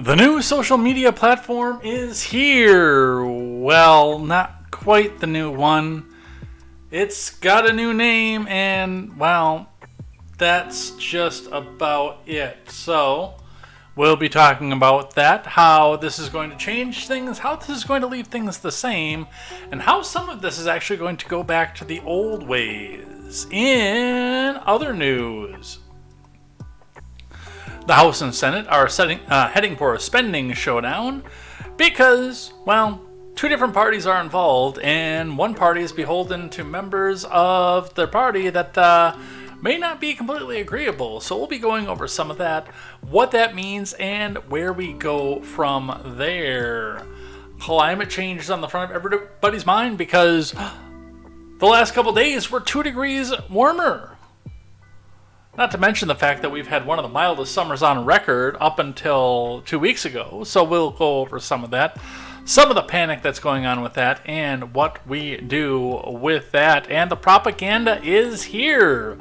The new social media platform is here. Well, not quite the new one. It's got a new name, and, well, that's just about it. So, we'll be talking about that, how this is going to change things, how this is going to leave things the same, and how some of this is actually going to go back to the old ways. In other news, the House and Senate are heading for a spending showdown because, well, two different parties are involved, and one party is beholden to members of their party that may not be completely agreeable. So we'll be going over some of that, what that means, and where we go from there. Climate change is on the front of everybody's mind because the last couple days were 2 degrees warmer. Not to mention the fact that we've had one of the mildest summers on record up until 2 weeks ago. So we'll go over some of that, some of the panic that's going on with that, and what we do with that. And the propaganda is here.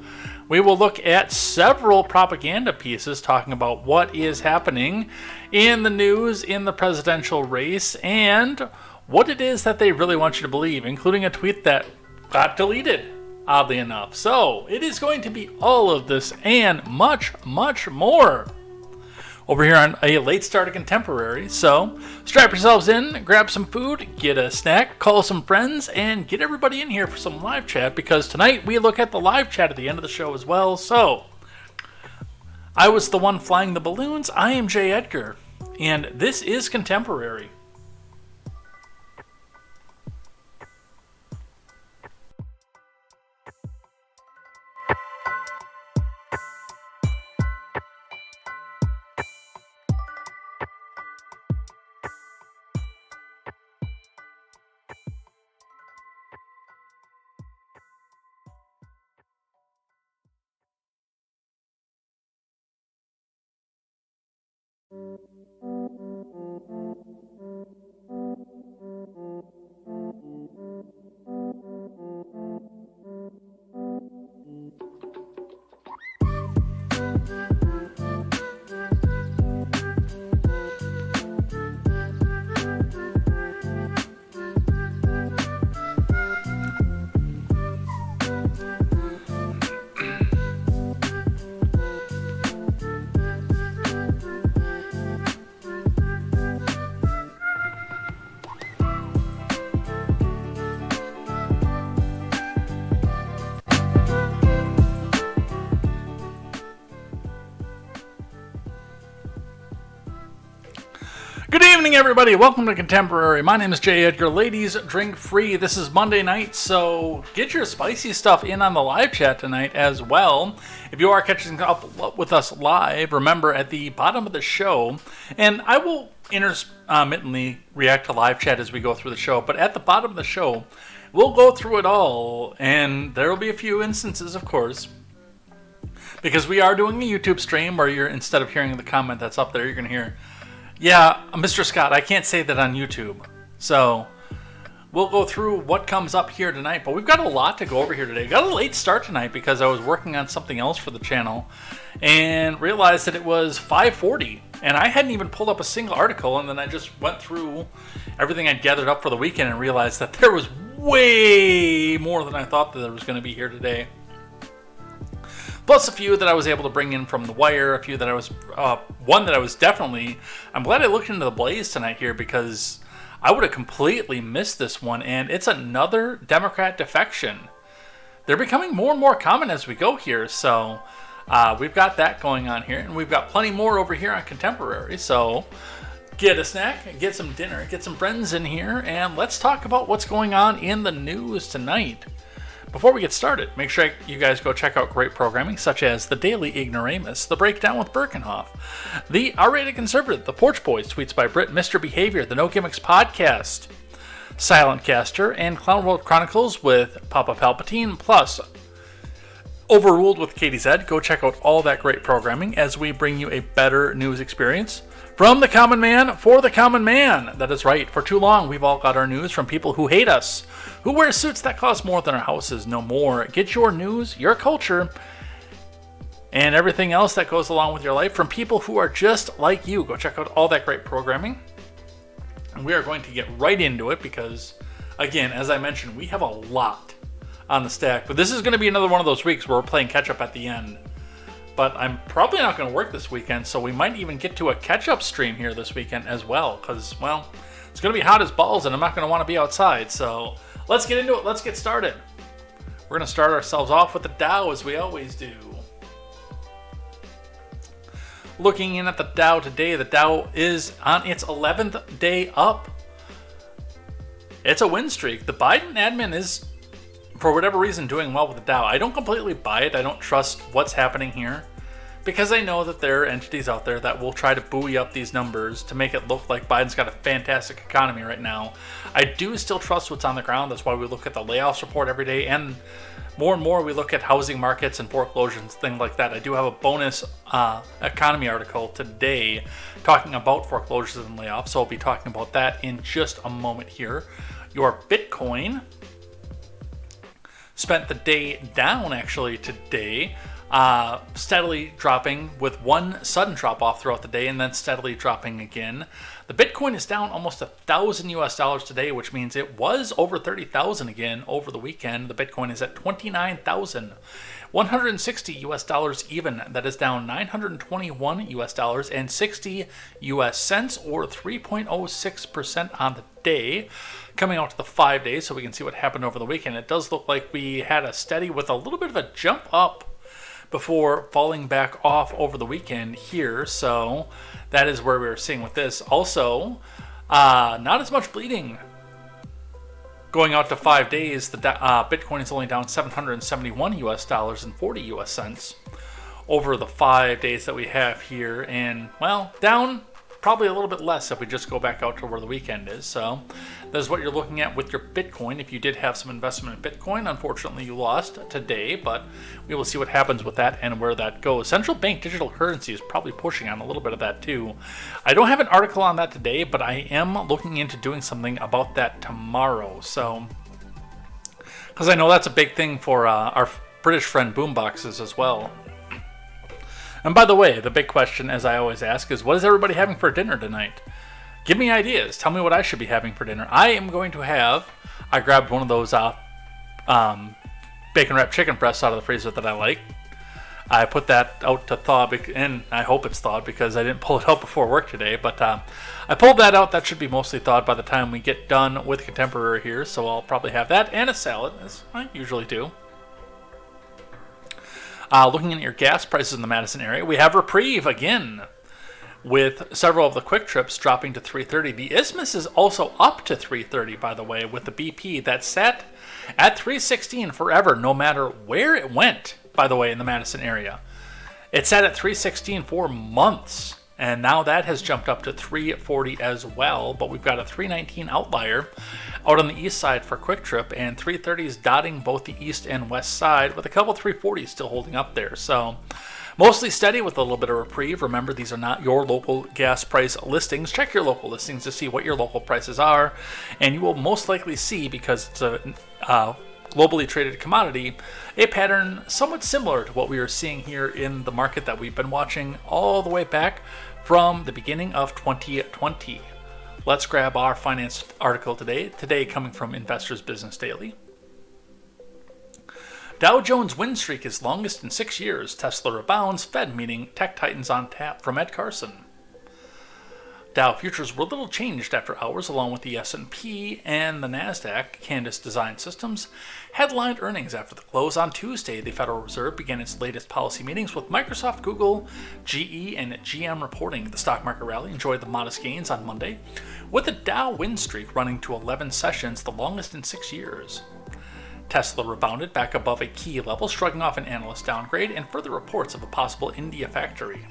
We will look at several propaganda pieces talking about what is happening in the news in the presidential race and what it is that they really want you to believe, including a tweet that got deleted, oddly enough. So it is going to be all of this and much, much more over here on a late start of Contemporary. So strap yourselves in, grab some food, get a snack, call some friends, and get everybody in here for some live chat, because tonight we look at the live chat at the end of the show as well. So I was the one flying the balloons. I am Jay Edgar, and this is Contemporary. Good evening, everybody. Welcome to Contemporary. My name is Jay Edgar. Ladies, drink free. This is Monday night, so get your spicy stuff in on the live chat tonight as well. If you are catching up with us live, remember at the bottom of the show, and I will intermittently react to live chat as we go through the show, but at the bottom of the show, we'll go through it all, and there will be a few instances, of course, because we are doing a YouTube stream where you're, instead of hearing the comment that's up there, you're going to hear, yeah, Mr. Scott, I can't say that on YouTube. So we'll go through what comes up here tonight. But we've got a lot to go over here today. Got a late start tonight because I was working on something else for the channel and realized that it was 5:40. And I hadn't even pulled up a single article. And then I just went through everything I'd gathered up for the weekend and realized that there was way more than I thought that there was going to be here today. Plus a few that I was able to bring in from The Wire, a few that I was, one that I was definitely, I'm glad I looked into the Blaze tonight here because I would have completely missed this one, and it's another Democrat defection. They're becoming more and more common as we go here, so we've got that going on here, and we've got plenty more over here on Contemporary, so get a snack, get some dinner, get some friends in here, and let's talk about what's going on in the news tonight. Before we get started, make sure you guys go check out great programming such as The Daily Ignoramus, The Breakdown with Birkenhoff, The R-Rated Conservative, The Porch Boys, Tweets by Brit, Mr. Behavior, The No Gimmicks Podcast, Silent Caster, and Clown World Chronicles with Papa Palpatine, plus Overruled with KTZed. Go check out all that great programming as we bring you a better news experience from the common man for the common man. That is right. For too long, we've all got our news from people who hate us, who wear suits that cost more than our houses. No more. Get your news, your culture, and everything else that goes along with your life from people who are just like you. Go check out all that great programming. And we are going to get right into it because, again, as I mentioned, we have a lot on the stack. But this is going to be another one of those weeks where we're playing catch-up at the end. But I'm probably not going to work this weekend, so we might even get to a catch-up stream here this weekend as well. Because, well, it's going to be hot as balls, and I'm not going to want to be outside. So let's get into it. Let's get started. We're going to start ourselves off with the Dow, as we always do. Looking in at the Dow today, the Dow is on its 11th day up. It's a win streak. The Biden admin is, for whatever reason, doing well with the Dow. I don't completely buy it. I don't trust what's happening here, because I know that there are entities out there that will try to buoy up these numbers to make it look like Biden's got a fantastic economy right now. I do still trust what's on the ground. That's why we look at the layoffs report every day, and more we look at housing markets and foreclosures, things like that. I do have a bonus economy article today talking about foreclosures and layoffs, so I'll be talking about that in just a moment here. Your Bitcoin spent the day down actually today, steadily dropping with one sudden drop off throughout the day and then steadily dropping again. The Bitcoin is down almost $1,000 today, which means it was over 30,000 again over the weekend. The Bitcoin is at 29,160 US dollars even. That is down 921 US dollars and 60 US cents, or 3.06% on the day. Coming out to the 5 days, so we can see what happened over the weekend. It does look like we had a steady with a little bit of a jump up before falling back off over the weekend here. So that is where we were seeing with this. Also, not as much bleeding going out to 5 days. The Bitcoin is only down 771 US dollars and 40 US cents over the 5 days that we have here. And, well, down probably a little bit less if we just go back out to where the weekend is. So that is what you're looking at with your Bitcoin. If you did have some investment in Bitcoin, unfortunately you lost today, but we will see what happens with that and where that goes. Central bank digital currency is probably pushing on a little bit of that too. I don't have an article on that today, but I am looking into doing something about that tomorrow. So, because I know that's a big thing for our British friend Boomboxes as well. And by the way, the big question, as I always ask, is what is everybody having for dinner tonight? Give me ideas. Tell me what I should be having for dinner. I am going to have, I grabbed one of those bacon wrapped chicken breasts out of the freezer that I like. I put that out to thaw, and I hope it's thawed because I didn't pull it out before work today. But I pulled that out. That should be mostly thawed by the time we get done with Contemporary here. So I'll probably have that and a salad, as I usually do. Looking at your gas prices in the Madison area, we have reprieve again, with several of the quick trips dropping to $3.30. The Isthmus is also up to $3.30, by the way, with the BP that sat at $3.16 forever, no matter where it went, by the way, in the Madison area. It sat at $3.16 for months, and now that has jumped up to $3.40 as well, but we've got a $3.19 outlier out on the east side for quick trip, and $3.30s dotting both the east and west side, with a couple $3.40s still holding up there. So mostly steady with a little bit of reprieve. Remember, these are not your local gas price listings. Check your local listings to see what your local prices are, and you will most likely see, because it's a globally traded commodity, a pattern somewhat similar to what we are seeing here in the market that we've been watching all the way back from the beginning of 2020. Let's grab our finance article today coming from Investors Business Daily. Dow Jones win streak is longest in 6 years. Tesla rebounds. Fed meeting. Tech titans on tap from Ed Carson. Dow futures were little changed after hours, along with the S&P and the NASDAQ. Canvas Design Systems headlined earnings after the close on Tuesday. The Federal Reserve began its latest policy meetings with Microsoft, Google, GE, and GM reporting. The stock market rally enjoyed the modest gains on Monday, with the Dow win streak running to 11 sessions, the longest in 6 years. Tesla rebounded back above a key level, shrugging off an analyst downgrade and further reports of a possible India factory.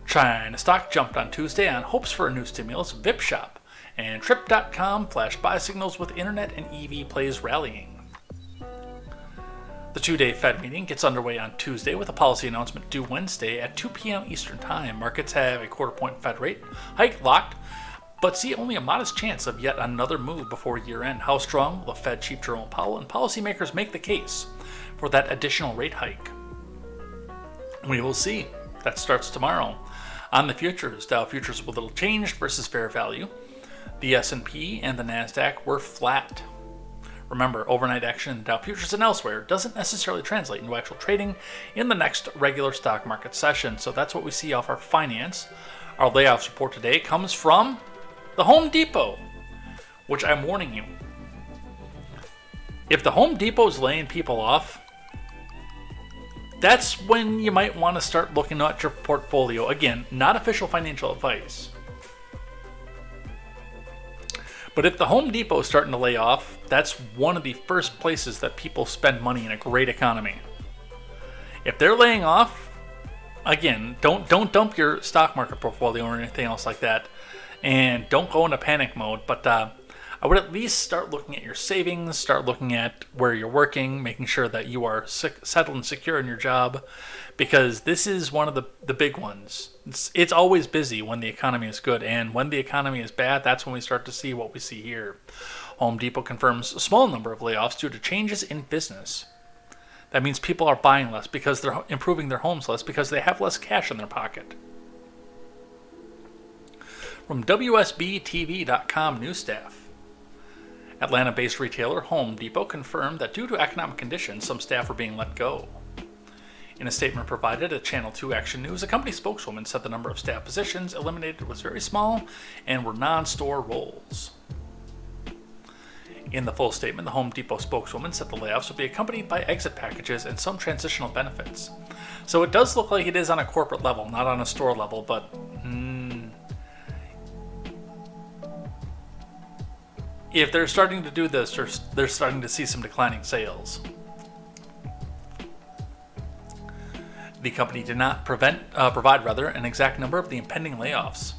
China stock jumped on Tuesday on hopes for a new stimulus. VipShop and Trip.com flashed buy signals with internet and EV plays rallying. The two-day Fed meeting gets underway on Tuesday with a policy announcement due Wednesday at 2 p.m. Eastern Time. Markets have a quarter-point Fed rate hike locked, but see only a modest chance of yet another move before year-end. How strong will the Fed Chief Jerome Powell and policymakers make the case for that additional rate hike? We will see. That starts tomorrow. On the futures, Dow futures were little changed versus fair value. The S&P and the NASDAQ were flat. Remember, overnight action in Dow futures and elsewhere doesn't necessarily translate into actual trading in the next regular stock market session. So that's what we see off our finance. Our layoffs report today comes from the Home Depot, which I'm warning you. If the Home Depot's laying people off, that's when you might want to start looking at your portfolio. Again, not official financial advice. But if the Home Depot is starting to lay off, that's one of the first places that people spend money in a great economy. If they're laying off, again, don't dump your stock market portfolio or anything else like that, and don't go into panic mode. But I would at least start looking at your savings, start looking at where you're working, making sure that you are settled and secure in your job, because this is one of the big ones. It's always busy when the economy is good, and when the economy is bad, that's when we start to see what we see here. Home Depot confirms a small number of layoffs due to changes in business. That means people are buying less because they're improving their homes less because they have less cash in their pocket. From WSBTV.com news staff. Atlanta-based retailer Home Depot confirmed that due to economic conditions, some staff are being let go. In a statement provided at Channel 2 Action News, a company spokeswoman said the number of staff positions eliminated was very small and were non-store roles. In the full statement, the Home Depot spokeswoman said the layoffs will be accompanied by exit packages and some transitional benefits. So it does look like it is on a corporate level, not on a store level, but if they're starting to do this, they're starting to see some declining sales. The company did not provide an exact number of the impending layoffs.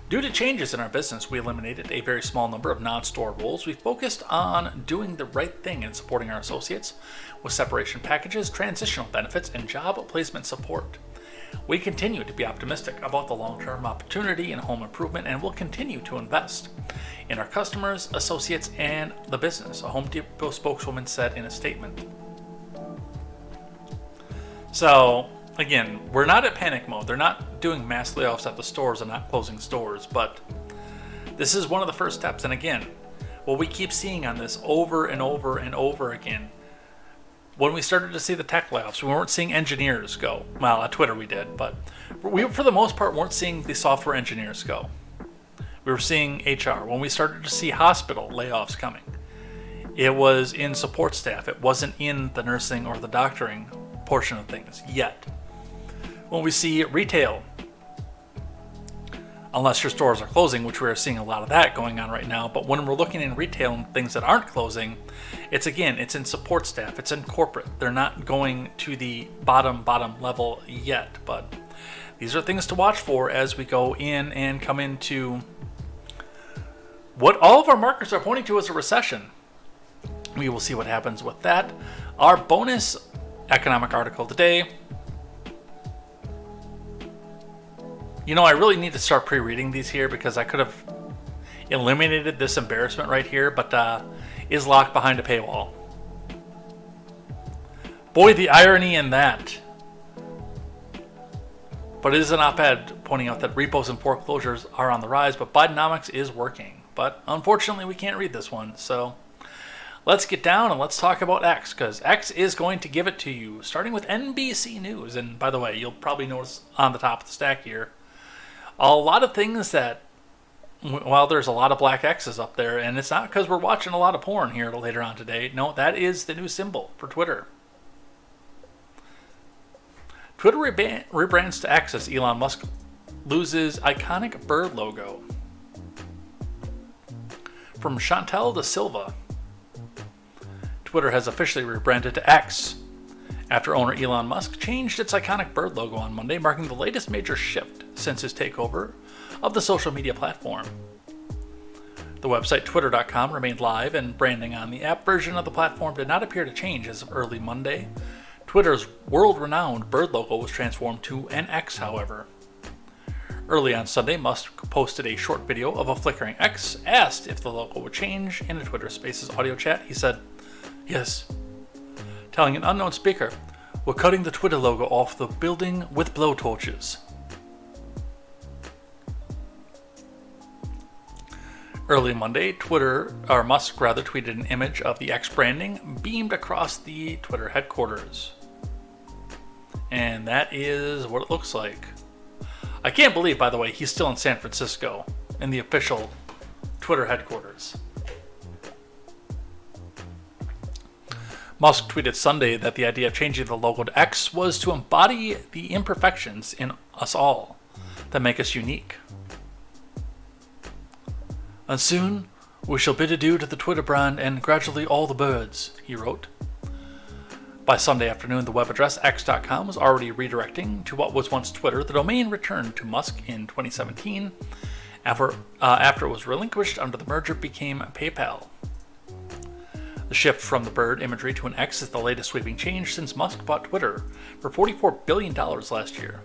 Due to changes in our business, we eliminated a very small number of non-store roles. We focused on doing the right thing and supporting our associates with separation packages, transitional benefits, and job placement support. We continue to be optimistic about the long-term opportunity in home improvement and will continue to invest in our customers, associates, and the business, a Home Depot spokeswoman said in a statement. So, again, we're not at panic mode. They're not doing mass layoffs at the stores and not closing stores, but this is one of the first steps. And again, what we keep seeing on this over and over and over again, when we started to see the tech layoffs, we weren't seeing engineers go. Well, at Twitter we did, but we, for the most part, weren't seeing the software engineers go. We were seeing HR. When we started to see hospital layoffs coming, it was in support staff. It wasn't in the nursing or the doctoring portion of things yet. When we see retail, unless your stores are closing, which we're seeing a lot of that going on right now, but when we're looking in retail and things that aren't closing, it's in support staff, it's in corporate. They're not going to the bottom level yet, but these are things to watch for as we go in and come into what all of our markers are pointing to as a recession. We will see what happens with that. Our bonus economic article today. You know, I really need to start pre-reading these here because I could have eliminated this embarrassment right here, but is locked behind a paywall. Boy, the irony in that. But it is an op-ed pointing out that repos and foreclosures are on the rise, but Bidenomics is working. But unfortunately, we can't read this one, so let's get down and let's talk about X, because X is going to give it to you, starting with NBC News. And by the way, you'll probably notice on the top of the stack here, a lot of things that, well, there's a lot of black X's up there, and it's not because we're watching a lot of porn here later on today. No, that is the new symbol for Twitter. Twitter rebrands to X as Elon Musk loses iconic bird logo. From Chantal de Silva, Twitter has officially rebranded to X after owner Elon Musk changed its iconic bird logo on Monday, marking the latest major shift since his takeover of the social media platform. The website twitter.com remained live, and branding on the app version of the platform did not appear to change as of early Monday. Twitter's world-renowned bird logo was transformed to an X, however. Early on Sunday, Musk posted a short video of a flickering X. Asked if the logo would change in a Twitter Spaces audio chat, he said, "Yes," telling an unknown speaker, "We're cutting the Twitter logo off the building with blowtorches." Early Monday, Musk tweeted an image of the X branding beamed across the Twitter headquarters. And that is what it looks like. I can't believe, by the way, he's still in San Francisco in the official Twitter headquarters. Musk tweeted Sunday that the idea of changing the logo to X was to embody the imperfections in us all that make us unique. And soon we shall bid adieu to the Twitter brand and gradually all the birds, he wrote. By Sunday afternoon, the web address x.com was already redirecting to what was once Twitter. The domain returned to Musk in 2017 after it was relinquished under the merger became PayPal. The shift from the bird imagery to an X is the latest sweeping change since Musk bought Twitter for $44 billion last year.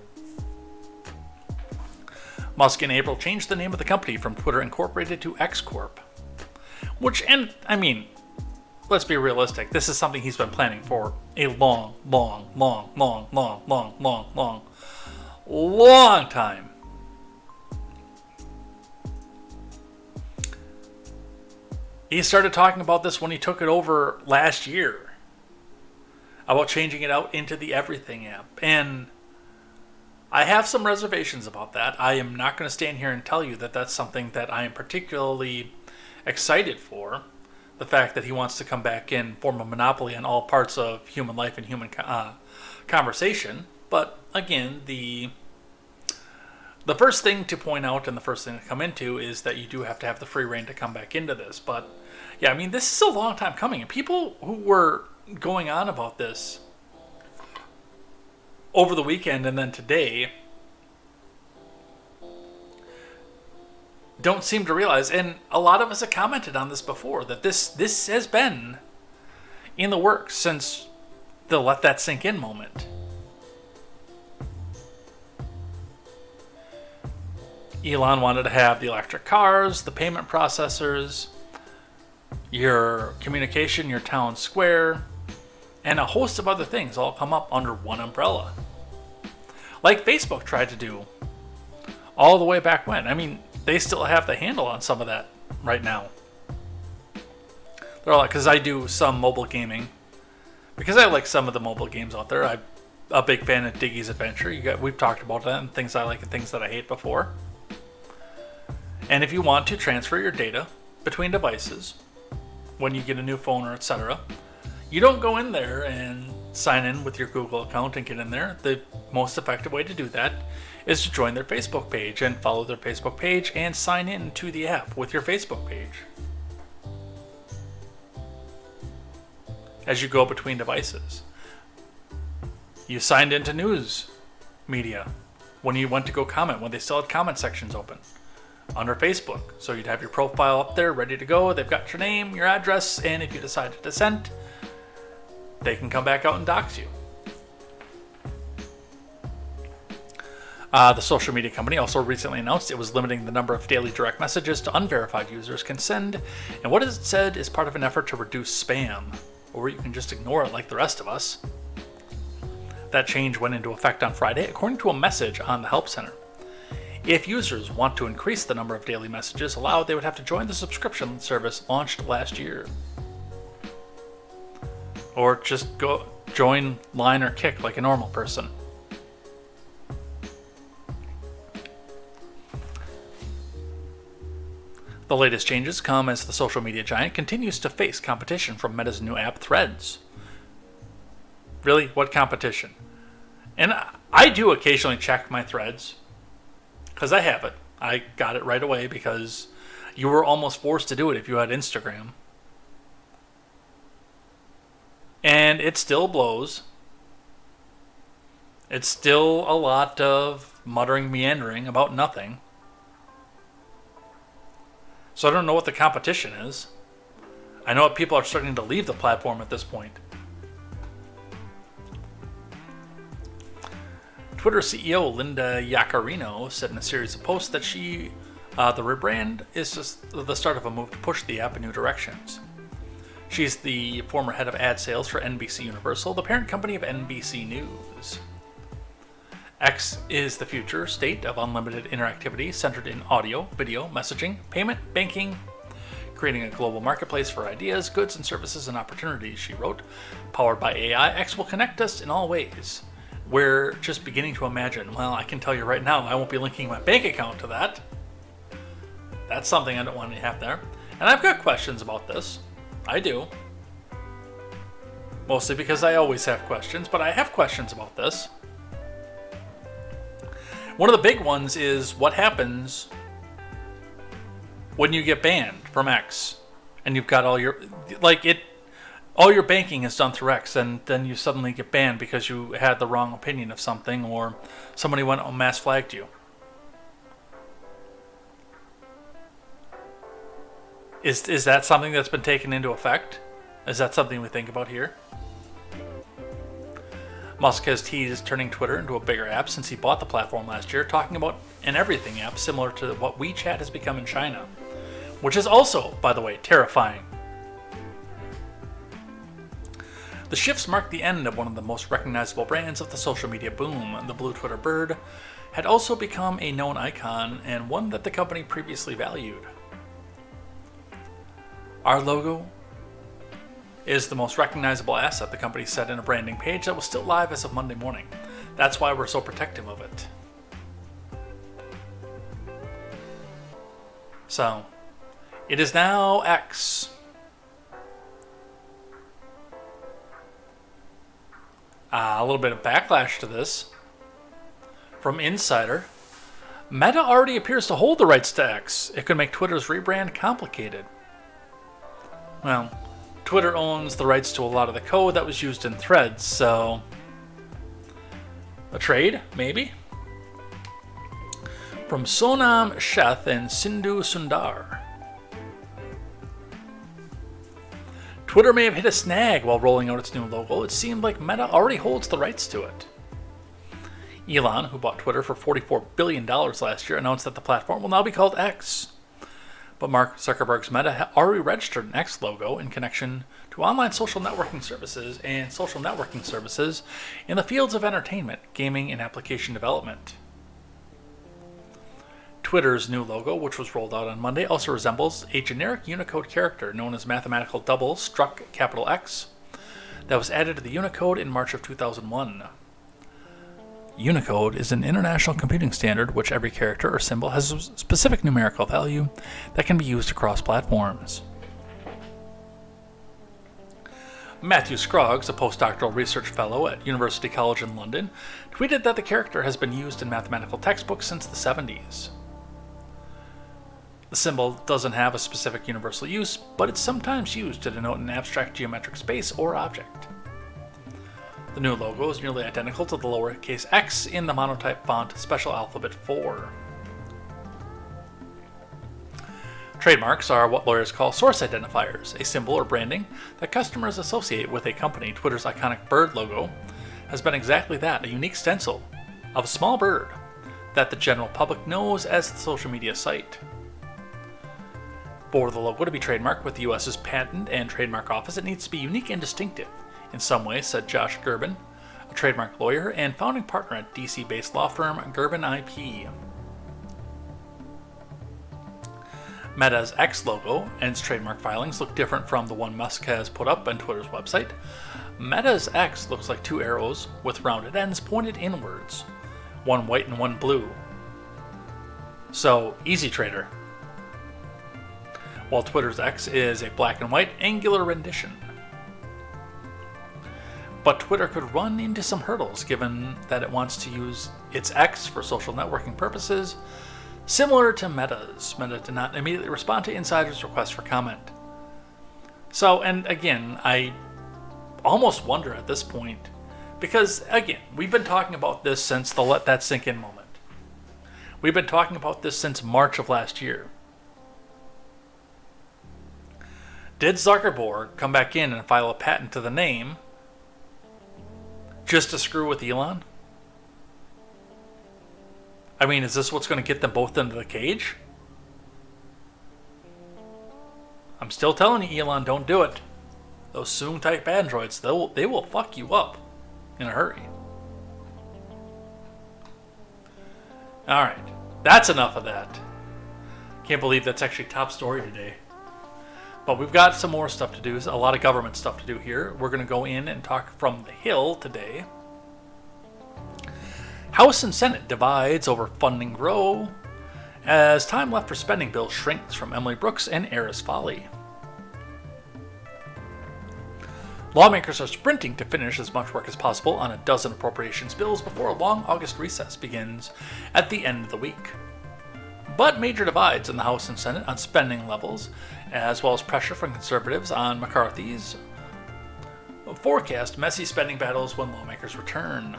Musk in April changed the name of the company from Twitter Incorporated to X Corp. Let's be realistic. This is something he's been planning for a long time. He started talking about this when he took it over last year, about changing it out into the Everything app. And I have some reservations about that. I am not going to stand here and tell you that that's something that I am particularly excited for. The fact that he wants to come back and form a monopoly on all parts of human life and human conversation. But again, the first thing to point out and the first thing to come into is that you do have to have the free reign to come back into this. But yeah, this is a long time coming. And people who were going on about this over the weekend and then today don't seem to realize, and a lot of us have commented on this before, that this has been in the works since the let that sink in moment. Elon wanted to have the electric cars, the payment processors, your communication, your town square, and a host of other things all come up under one umbrella. Like Facebook tried to do all the way back when. They still have the handle on some of that right now. They're all like, because I do some mobile gaming. Because I like some of the mobile games out there. I'm a big fan of Diggy's Adventure. We've talked about that and things I like and things that I hate before. And if you want to transfer your data between devices, when you get a new phone or etc., you don't go in there and sign in with your Google account and get in there. The most effective way to do that is to join their Facebook page and follow their Facebook page and sign in to the app with your Facebook page as you go between devices. You signed into news media when you went to go comment, when they still had comment sections open under Facebook. So you'd have your profile up there ready to go. They've got your name, your address, and if you decide to dissent, they can come back out and dox you. The social media company also recently announced it was limiting the number of daily direct messages to unverified users can send, and what it said is part of an effort to reduce spam, or you can just ignore it like the rest of us. That change went into effect on Friday, according to a message on the Help Center. If users want to increase the number of daily messages allowed, they would have to join the subscription service launched last year. Or just go join Line or Kick like a normal person. The latest changes come as the social media giant continues to face competition from Meta's new app, Threads. Really? What competition? And I do occasionally check my Threads, because I have it. I got it right away because you were almost forced to do it if you had Instagram. And it still blows. It's still a lot of muttering, meandering about nothing. So I don't know what the competition is. I know people are starting to leave the platform at this point. Twitter CEO Linda Yaccarino said in a series of posts that the rebrand is just the start of a move to push the app in new directions. She's the former head of ad sales for NBC Universal, the parent company of NBC News. X is the future state of unlimited interactivity centered in audio, video, messaging, payment, banking, creating a global marketplace for ideas, goods, and services and opportunities, she wrote. Powered by AI, X will connect us in all ways. We're just beginning to imagine. Well, I can tell you right now, I won't be linking my bank account to that. That's something I don't want to have there. And I've got questions about this. I do. Mostly because I always have questions, but I have questions about this. One of the big ones is what happens when you get banned from X and you've got all your all your banking is done through X, and then you suddenly get banned because you had the wrong opinion of something or somebody went and mass flagged you. Is that something that's been taken into effect? Is that something we think about here? Musk has teased turning Twitter into a bigger app since he bought the platform last year, talking about an everything app similar to what WeChat has become in China, which is also, by the way, terrifying. The shifts marked the end of one of the most recognizable brands of the social media boom. The blue Twitter bird had also become a known icon and one that the company previously valued. Our logo is the most recognizable asset, the company said in a branding page that was still live as of Monday morning. That's why we're so protective of it. So, it is now X. A little bit of backlash to this from Insider. Meta already appears to hold the rights to X. It could make Twitter's rebrand complicated. Well, Twitter owns the rights to a lot of the code that was used in Threads, so a trade, maybe? From Sonam Sheth and Sindhu Sundar. Twitter may have hit a snag while rolling out its new logo. It seemed like Meta already holds the rights to it. Elon, who bought Twitter for $44 billion last year, announced that the platform will now be called X. But Mark Zuckerberg's Meta had already registered an X logo in connection to online social networking services and social networking services in the fields of entertainment, gaming, and application development. Twitter's new logo, which was rolled out on Monday, also resembles a generic Unicode character known as mathematical double struck capital X that was added to the Unicode in March of 2001. Unicode is an international computing standard which every character or symbol has a specific numerical value that can be used across platforms. Matthew Scroggs, a postdoctoral research fellow at University College in London, tweeted that the character has been used in mathematical textbooks since the 70s. The symbol doesn't have a specific universal use, but it's sometimes used to denote an abstract geometric space or object. The new logo is nearly identical to the lowercase x in the monotype font Special Alphabet 4. Trademarks are what lawyers call source identifiers, a symbol or branding that customers associate with a company. Twitter's iconic bird logo has been exactly that, a unique stencil of a small bird that the general public knows as the social media site. For the logo to be trademarked with the U.S.'s Patent and Trademark Office, it needs to be unique and distinctive in some way, said Josh Gerben, a trademark lawyer and founding partner at DC-based law firm Gerben IP. Meta's X logo and its trademark filings look different from the one Musk has put up on Twitter's website. Meta's X looks like two arrows with rounded ends pointed inwards, one white and one blue. So, easy trader. While Twitter's X is a black and white angular rendition. But Twitter could run into some hurdles given that it wants to use its X for social networking purposes, similar to Meta's. Meta did not immediately respond to Insider's request for comment. So, and again, I almost wonder at this point, because again, we've been talking about this since the let that sink in moment. We've been talking about this since March of last year. Did Zuckerberg come back in and file a patent to the name just to screw with Elon? I mean, is this what's going to get them both into the cage? I'm still telling you, Elon, don't do it. Those Zoom-type androids, they will fuck you up in a hurry. Alright, that's enough of that. Can't believe that's actually top story today. But we've got some more stuff to do, a lot of government stuff to do here. We're going to go in and talk from the Hill today. House and Senate divides over funding grow as time left for spending bills shrinks from Emily Brooks and Heiress Folly. Lawmakers are sprinting to finish as much work as possible on a dozen appropriations bills before a long August recess begins at the end of the week. but major divides in the House and Senate on spending levels, as well as pressure from conservatives on McCarthy's forecast messy spending battles when lawmakers return.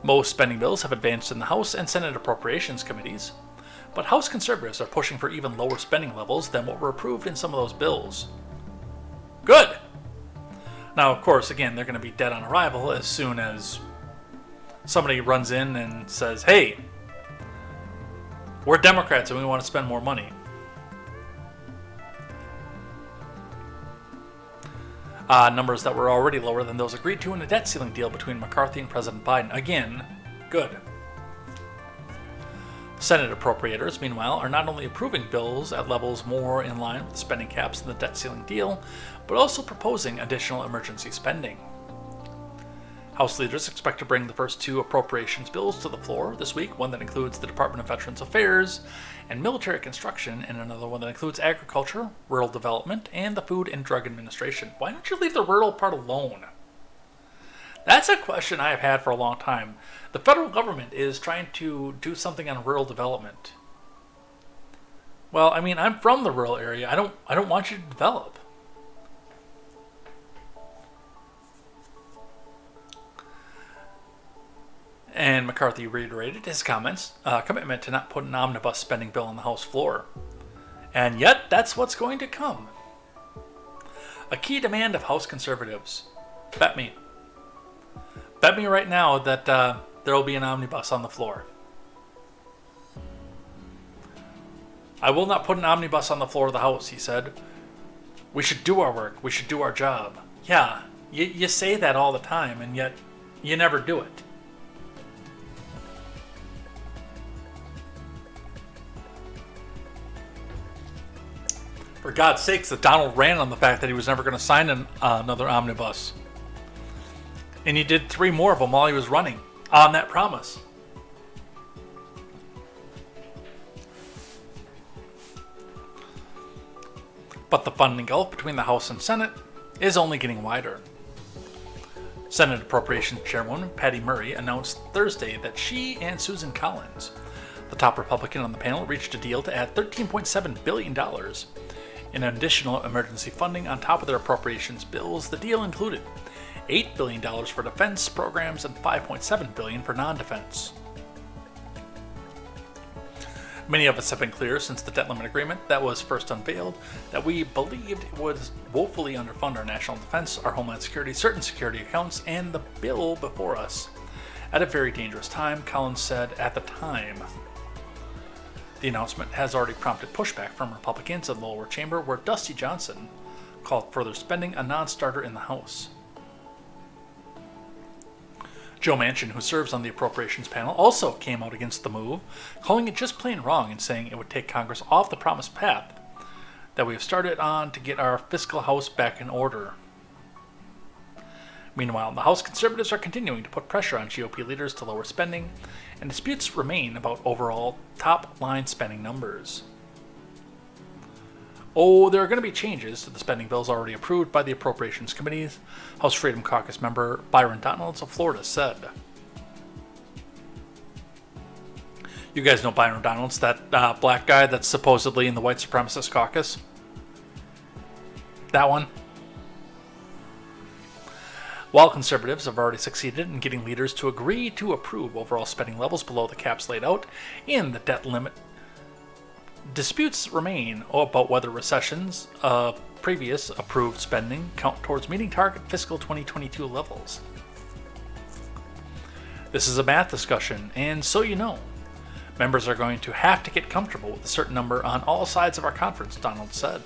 Most spending bills have advanced in the House and Senate Appropriations Committees, but House conservatives are pushing for even lower spending levels than what were approved in some of those bills. Good! Now, of course, again, they're going to be dead on arrival as soon as somebody runs in and says, hey, we're Democrats and we want to spend more money. Numbers that were already lower than those agreed to in a debt ceiling deal between McCarthy and President Biden. Again, good. Senate appropriators, meanwhile, are not only approving bills at levels more in line with the spending caps in the debt ceiling deal, but also proposing additional emergency spending. House leaders expect to bring the first two appropriations bills to the floor this week, one that includes the Department of Veterans Affairs and military construction, and another one that includes agriculture, rural development, and the Food and Drug Administration. Why don't you leave the rural part alone? That's a question I have had for a long time. The federal government is trying to do something on rural development. Well, I mean, I'm from the rural area. I don't want you to develop. And McCarthy reiterated his commitment to not put an omnibus spending bill on the House floor. And yet, that's what's going to come. A key demand of House conservatives. Bet me. Bet me right now that there will be an omnibus on the floor. I will not put an omnibus on the floor of the House, he said. We should do our work. We should do our job. Yeah, you say that all the time, and yet you never do it. For God's sakes, that Donald ran on the fact that he was never going to sign another omnibus. And he did 3 more of them while he was running on that promise. But the funding gulf between the House and Senate is only getting wider. Senate Appropriations Chairwoman Patty Murray announced Thursday that she and Susan Collins, the top Republican on the panel, reached a deal to add $13.7 billion in additional emergency funding on top of their appropriations bills. The deal included $8 billion for defense programs and $5.7 billion for non-defense. Many of us have been clear since the debt limit agreement that was first unveiled that we believed it would woefully underfund our national defense, our homeland security, certain security accounts, and the bill before us at a very dangerous time, Collins said at the time. The announcement has already prompted pushback from Republicans in the lower chamber, where Dusty Johnson called further spending a non-starter in the House. Joe Manchin, who serves on the appropriations panel, also came out against the move, calling it just plain wrong and saying it would take Congress off the promised path that we have started on to get our fiscal house back in order. Meanwhile, the House conservatives are continuing to put pressure on GOP leaders to lower spending, and disputes remain about overall top-line spending numbers. Oh, there are going to be changes to the spending bills already approved by the Appropriations Committees, House Freedom Caucus member Byron Donalds of Florida said. You guys know Byron Donalds, that black guy that's supposedly in the white supremacist caucus? That one? While conservatives have already succeeded in getting leaders to agree to approve overall spending levels below the caps laid out in the debt limit, disputes remain about whether recessions of previous approved spending count towards meeting target fiscal 2022 levels. This is a math discussion, and so you know, members are going to have to get comfortable with a certain number on all sides of our conference, Donald said.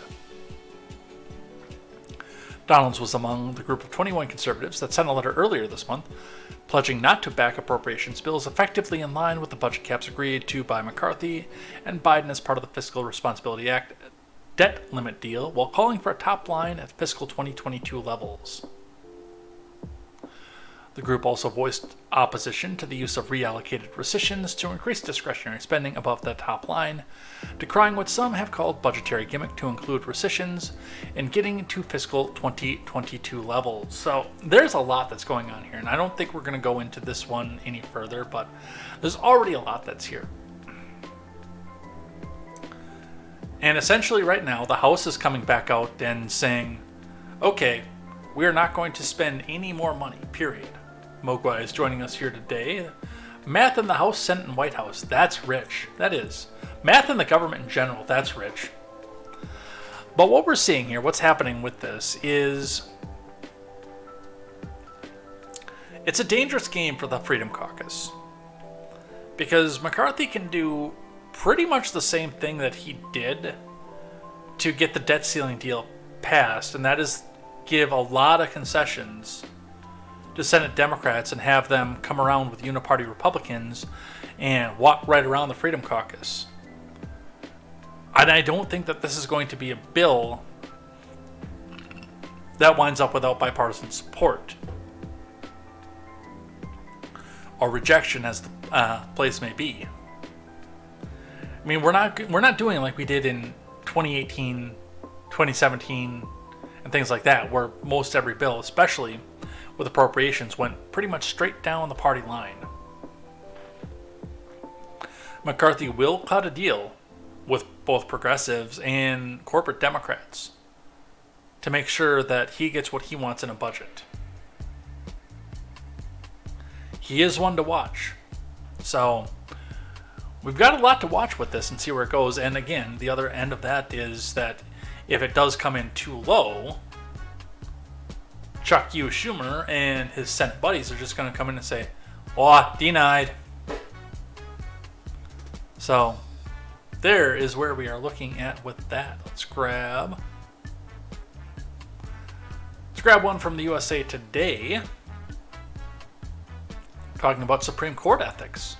Donalds was among the group of 21 conservatives that sent a letter earlier this month pledging not to back appropriations bills effectively in line with the budget caps agreed to by McCarthy and Biden as part of the Fiscal Responsibility Act debt limit deal, while calling for a top line at fiscal 2022 levels. The group also voiced opposition to the use of reallocated rescissions to increase discretionary spending above the top line, decrying what some have called budgetary gimmick to include rescissions in getting to fiscal 2022 levels. So there's a lot that's going on here, and I don't think we're going to go into this one any further, but there's already a lot that's here. And essentially right now, the House is coming back out and saying, okay, we are not going to spend any more money, period. Mogwai is joining us here today. Math in the House, Senate, and White House, that's rich. That is. Math in the government in general, that's rich. But what we're seeing here, what's happening with this is it's a dangerous game for the Freedom Caucus. Because McCarthy can do pretty much the same thing that he did to get the debt ceiling deal passed, and that is give a lot of concessions to Senate Democrats and have them come around with uniparty Republicans and walk right around the Freedom Caucus. And I don't think that this is going to be a bill that winds up without bipartisan support or rejection, as the place may be. I mean, we're not doing like we did in 2018, 2017, and things like that, where most every bill, especially with appropriations, went pretty much straight down the party line. McCarthy will cut a deal with both progressives and corporate Democrats to make sure that he gets what he wants in a budget. He is one to watch. So we've got a lot to watch with this and see where it goes. And again, the other end of that is that if it does come in too low, Chuck Schumer and his Senate buddies are just going to come in and say, "Oh, denied." So there is where we are looking at with that. Let's grab one from the USA Today, talking about Supreme Court ethics.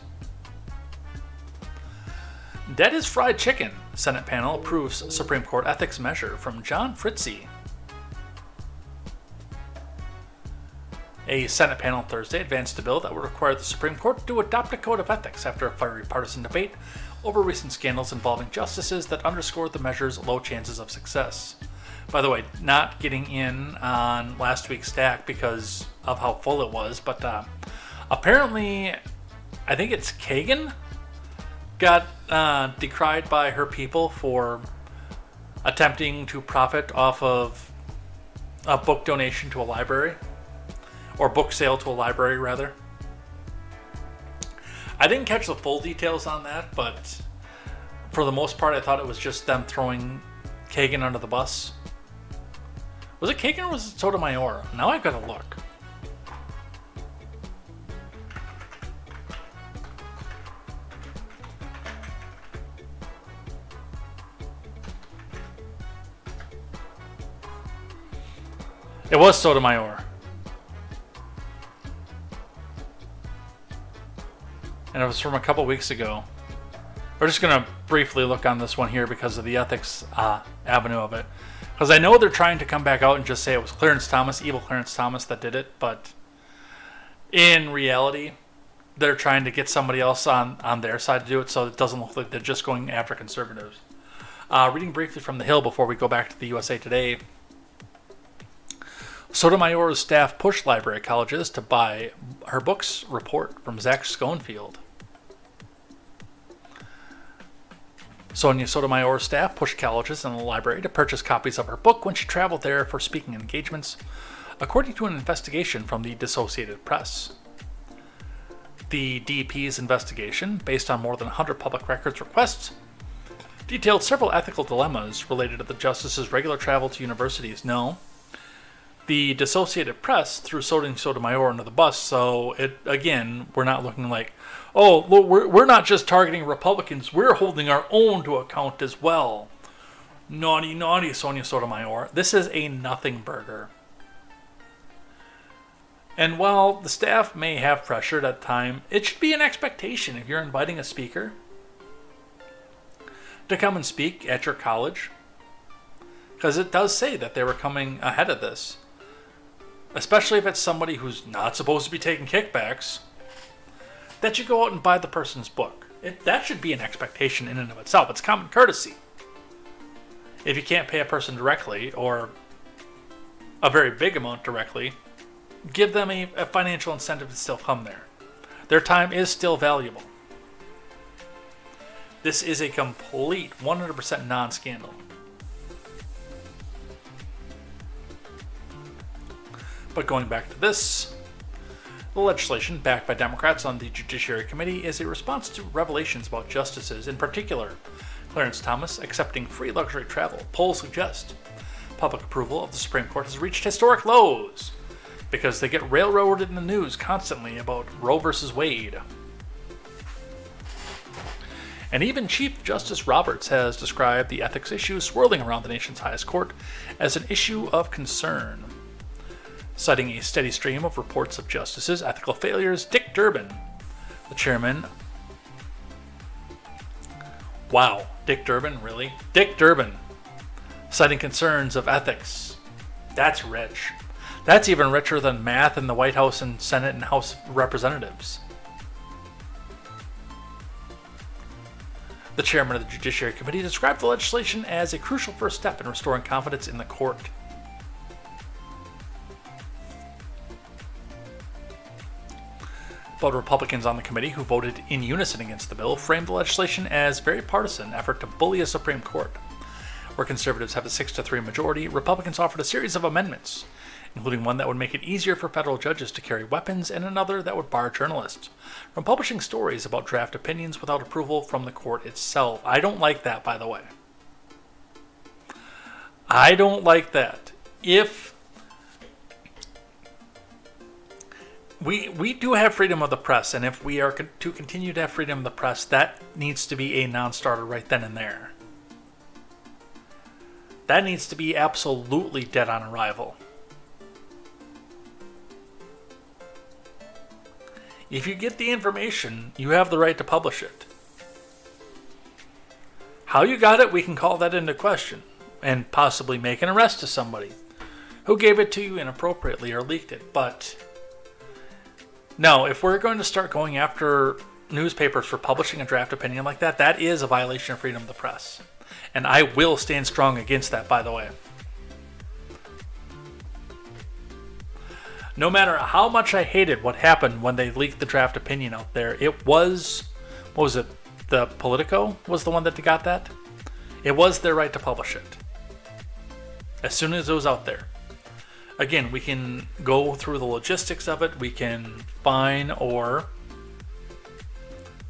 Dead is fried chicken. Senate panel approves Supreme Court ethics measure, from John Fritzie. A Senate panel Thursday advanced a bill that would require the Supreme Court to adopt a code of ethics after a fiery partisan debate over recent scandals involving justices that underscored the measure's low chances of success. By the way, not getting in on last week's stack because of how full it was, but apparently, I think it's Kagan got decried by her people for attempting to profit off of a book donation to a library, or book sale to a library, rather. I didn't catch the full details on that, but for the most part, I thought it was just them throwing Kagan under the bus. Was it Kagan or was it Sotomayor? Now I've got to look. It was Sotomayor. And it was from a couple weeks ago. We're just going to briefly look on this one here because of the ethics avenue of it. Because I know they're trying to come back out and just say it was Clarence Thomas, evil Clarence Thomas, that did it. But in reality, they're trying to get somebody else on their side to do it, so it doesn't look like they're just going after conservatives. Reading briefly from The Hill before we go back to the USA Today. Sotomayor's staff pushed library colleges to buy her books, report from Zach Schoenfield. Sonia Sotomayor's staff pushed colleges and the library to purchase copies of her book when she traveled there for speaking engagements, according to an investigation from the Associated Press. The DP's investigation, based on more than 100 public records requests, detailed several ethical dilemmas related to the justice's regular travel to universities. No, the Associated Press threw Sotomayor under the bus, so we're not looking like, oh, look, we're not just targeting Republicans, we're holding our own to account as well. Naughty, naughty, Sonia Sotomayor. This is a nothing burger. And while the staff may have pressured at time, it should be an expectation if you're inviting a speaker to come and speak at your college, because it does say that they were coming ahead of this. Especially if it's somebody who's not supposed to be taking kickbacks, that you go out and buy the person's book. That should be an expectation in and of itself. It's common courtesy. If you can't pay a person directly, or a very big amount directly, give them a financial incentive to still come there. Their time is still valuable. This is a complete 100% non-scandal. But going back to this, the legislation backed by Democrats on the Judiciary Committee is a response to revelations about justices, in particular Clarence Thomas accepting free luxury travel. Polls suggest public approval of the Supreme Court has reached historic lows because they get railroaded in the news constantly about Roe versus Wade. And even Chief Justice Roberts has described the ethics issue swirling around the nation's highest court as an issue of concern. Citing a steady stream of reports of justices' ethical failures, Dick Durbin, the chairman... Wow, Dick Durbin, really? Dick Durbin, citing concerns of ethics. That's rich. That's even richer than math in the White House and Senate and House of Representatives. The chairman of the Judiciary Committee described the legislation as a crucial first step in restoring confidence in the court. But Republicans on the committee who voted in unison against the bill framed the legislation as a very partisan effort to bully a Supreme Court. Where conservatives have a 6-3 majority, Republicans offered a series of amendments, including one that would make it easier for federal judges to carry weapons and another that would bar journalists from publishing stories about draft opinions without approval from the court itself. I don't like that, by the way. I don't like that. If we do have freedom of the press, and if we are to continue to have freedom of the press, that needs to be a non-starter right then and there. That needs to be absolutely dead on arrival. If you get the information, you have the right to publish it. How you got it, we can call that into question and possibly make an arrest to somebody who gave it to you inappropriately or leaked it. But no, if we're going to start going after newspapers for publishing a draft opinion like that, that is a violation of freedom of the press. And I will stand strong against that, by the way. No matter how much I hated what happened when they leaked the draft opinion out there, it was, what was it, the Politico was the one that got that? It was their right to publish it. As soon as it was out there. Again, we can go through the logistics of it. We can fine or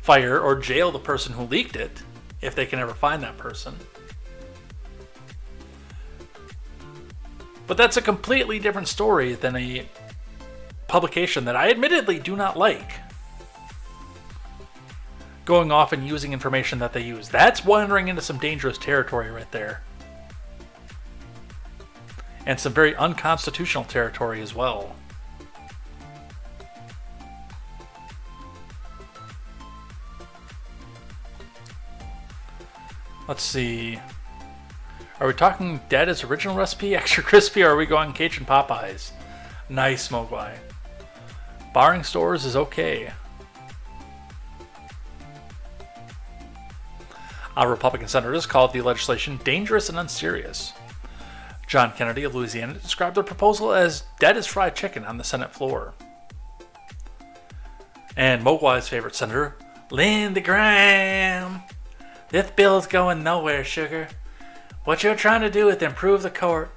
fire or jail the person who leaked it, if they can ever find that person. But that's a completely different story than a publication that I admittedly do not like going off and using information that they use. That's wandering into some dangerous territory right there. And some very unconstitutional territory as well. Let's see. Are we talking Dad's original recipe, extra crispy, or are we going Cajun Popeyes? Nice, Mogwai. Barring stores is okay. Our Republican senators called the legislation dangerous and unserious. John Kennedy of Louisiana described the proposal as dead as fried chicken on the Senate floor. And Mogwai's favorite senator, Lindsey Graham. This bill's going nowhere, sugar. What you're trying to do is improve the court.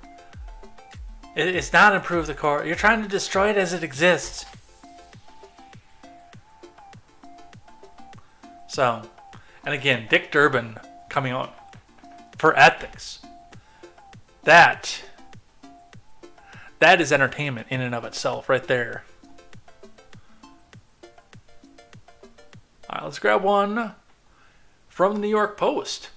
It's not improve the court. You're trying to destroy it as it exists. So, and again, Dick Durbin coming out for ethics. That is entertainment in and of itself right there. All right, let's grab one from the New York Post.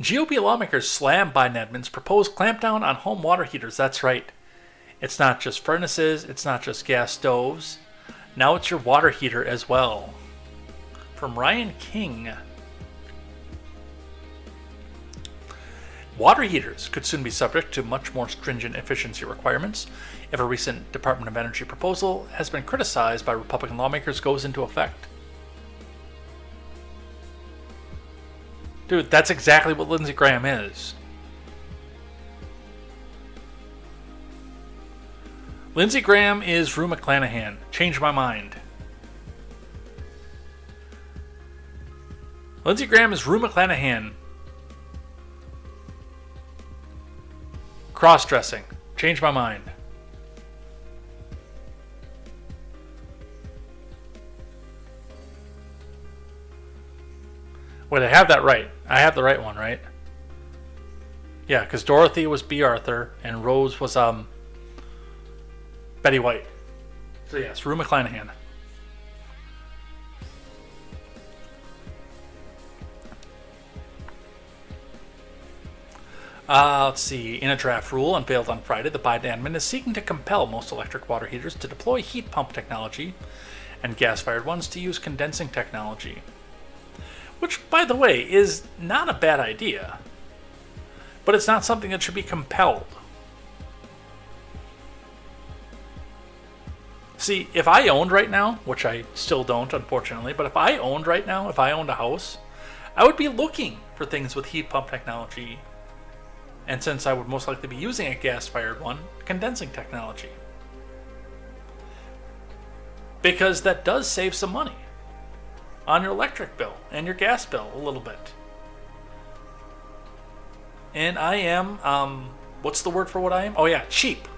GOP lawmakers slam Biden admin's proposed clampdown on home water heaters. That's right. It's not just furnaces. It's not just gas stoves. Now it's your water heater as well. From Ryan King. Water heaters could soon be subject to much more stringent efficiency requirements if a recent Department of Energy proposal has been criticized by Republican lawmakers goes into effect. Dude, that's exactly what Lindsey Graham is. Lindsey Graham is Rue McClanahan. Change my mind. Lindsey Graham is Rue McClanahan. Cross-dressing. Changed my mind. Wait, I have that right. I have the right one, right? Yeah, because Dorothy was B. Arthur and Rose was Betty White. So yes, Rue McClanahan. Let's see. In a draft rule unveiled on Friday, the Biden admin is seeking to compel most electric water heaters to deploy heat pump technology and gas-fired ones to use condensing technology. Which, by the way, is not a bad idea. But it's not something that should be compelled. See, if I owned right now, which I still don't, unfortunately, but if I owned right now, if I owned a house, I would be looking for things with heat pump technology. And since I would most likely be using a gas-fired one, condensing technology. Because that does save some money on your electric bill and your gas bill a little bit. And I am, what's the word for what I am? Oh yeah, cheap.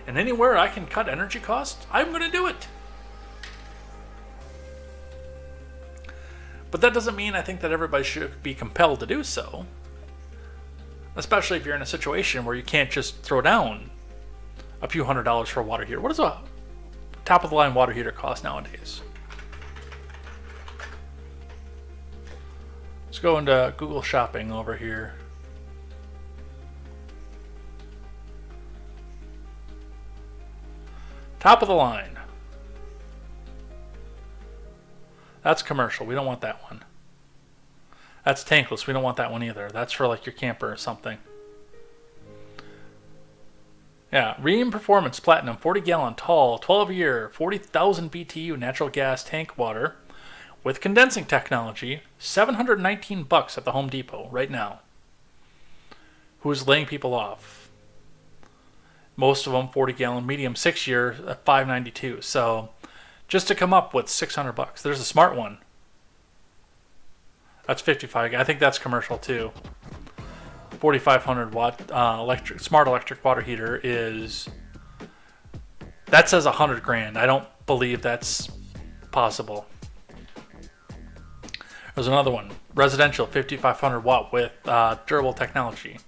And anywhere I can cut energy costs, I'm going to do it. But that doesn't mean I think that everybody should be compelled to do so. Especially if you're in a situation where you can't just throw down a few $100s for a water heater. What does a top-of-the-line water heater cost nowadays? Let's go into Google Shopping over here. Top of the line. That's commercial. We don't want that one. That's tankless. We don't want that one either. That's for like your camper or something. Yeah, Rheem Performance Platinum 40-gallon tall 12-year 40,000 BTU natural gas tank water with condensing technology, $719 at the Home Depot right now. Who's laying people off? Most of them 40-gallon medium 6-year at $592. So just to come up with $600. There's a smart one. That's 55. I think that's commercial too. 4,500 watt smart electric water heater is. That says $100,000. I don't believe that's possible. There's another one, residential 5,500 watt with durable technology.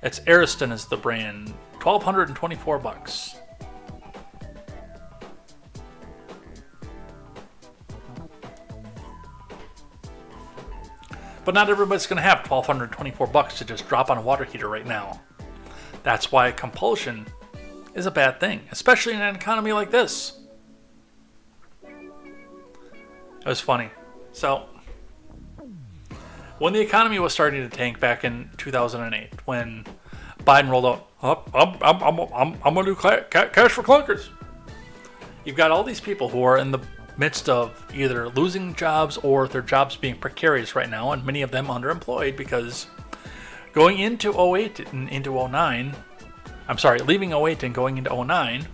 It's Ariston is the brand, $1,224. But not everybody's going to have $1,224 to just drop on a water heater right now. That's why compulsion is a bad thing, especially in an economy like this. It was funny. So, when the economy was starting to tank back in 2008, when Biden rolled out, I'm going to do cash for clunkers. You've got all these people who are in the midst of either losing jobs or their jobs being precarious right now, and many of them underemployed because going into 08 and into 09, leaving 08 and going into 09,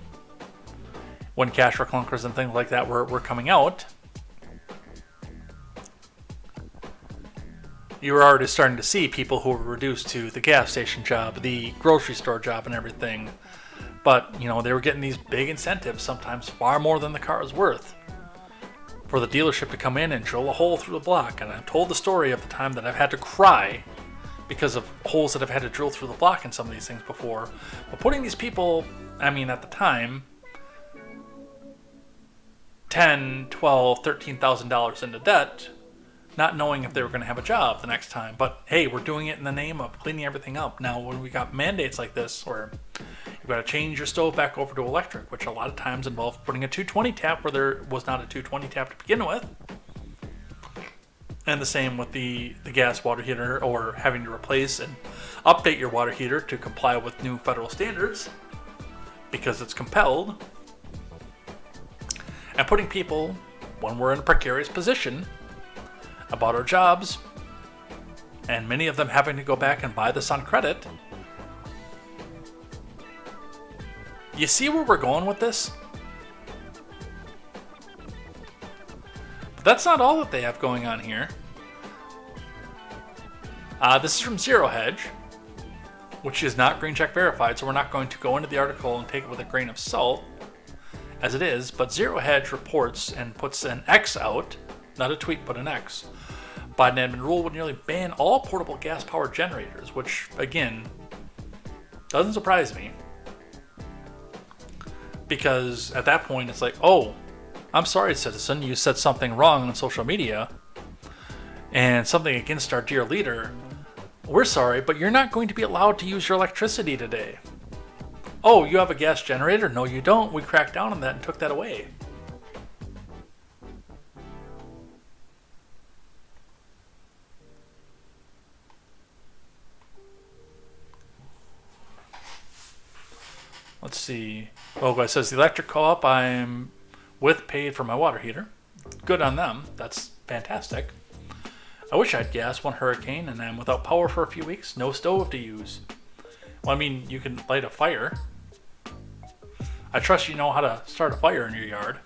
when cash for clunkers and things like that were coming out, you were already starting to see people who were reduced to the gas station job, the grocery store job, and everything. But, you know, they were getting these big incentives, sometimes far more than the car is worth, for the dealership to come in and drill a hole through the block. And I've told the story of the time that I've had to cry because of holes that I've had to drill through the block in some of these things before. But putting these people, I mean, at the time, $10,000, $12,000, $13,000 into debt, not knowing if they were going to have a job the next time. But hey, we're doing it in the name of cleaning everything up. Now, when we got mandates like this, where you've got to change your stove back over to electric, which a lot of times involves putting a 220 tap where there was not a 220 tap to begin with. And the same with the gas water heater, or having to replace and update your water heater to comply with new federal standards because it's compelled. And putting people, when we're in a precarious position about our jobs, and many of them having to go back and buy this on credit. You see where we're going with this? that's not all that they have going on here. This is from Zero Hedge, which is not green check verified, so we're not going to go into the article and take it with a grain of salt, as it is, but Zero Hedge reports and puts an X out, not a tweet, but an X. Biden admin rule would nearly ban all portable gas-powered generators, which, again, doesn't surprise me. Because at that point, it's like, oh, I'm sorry, citizen, you said something wrong on social media and something against our dear leader. We're sorry, but you're not going to be allowed to use your electricity today. Oh, you have a gas generator? No, you don't. We cracked down on that and took that away. Let's see. Oh, it says the electric co-op I'm with paid for my water heater. Good on them. That's fantastic. I wish I had gas one hurricane and I'm without power for a few weeks. No stove to use. Well, I mean, you can light a fire. I trust you know how to start a fire in your yard.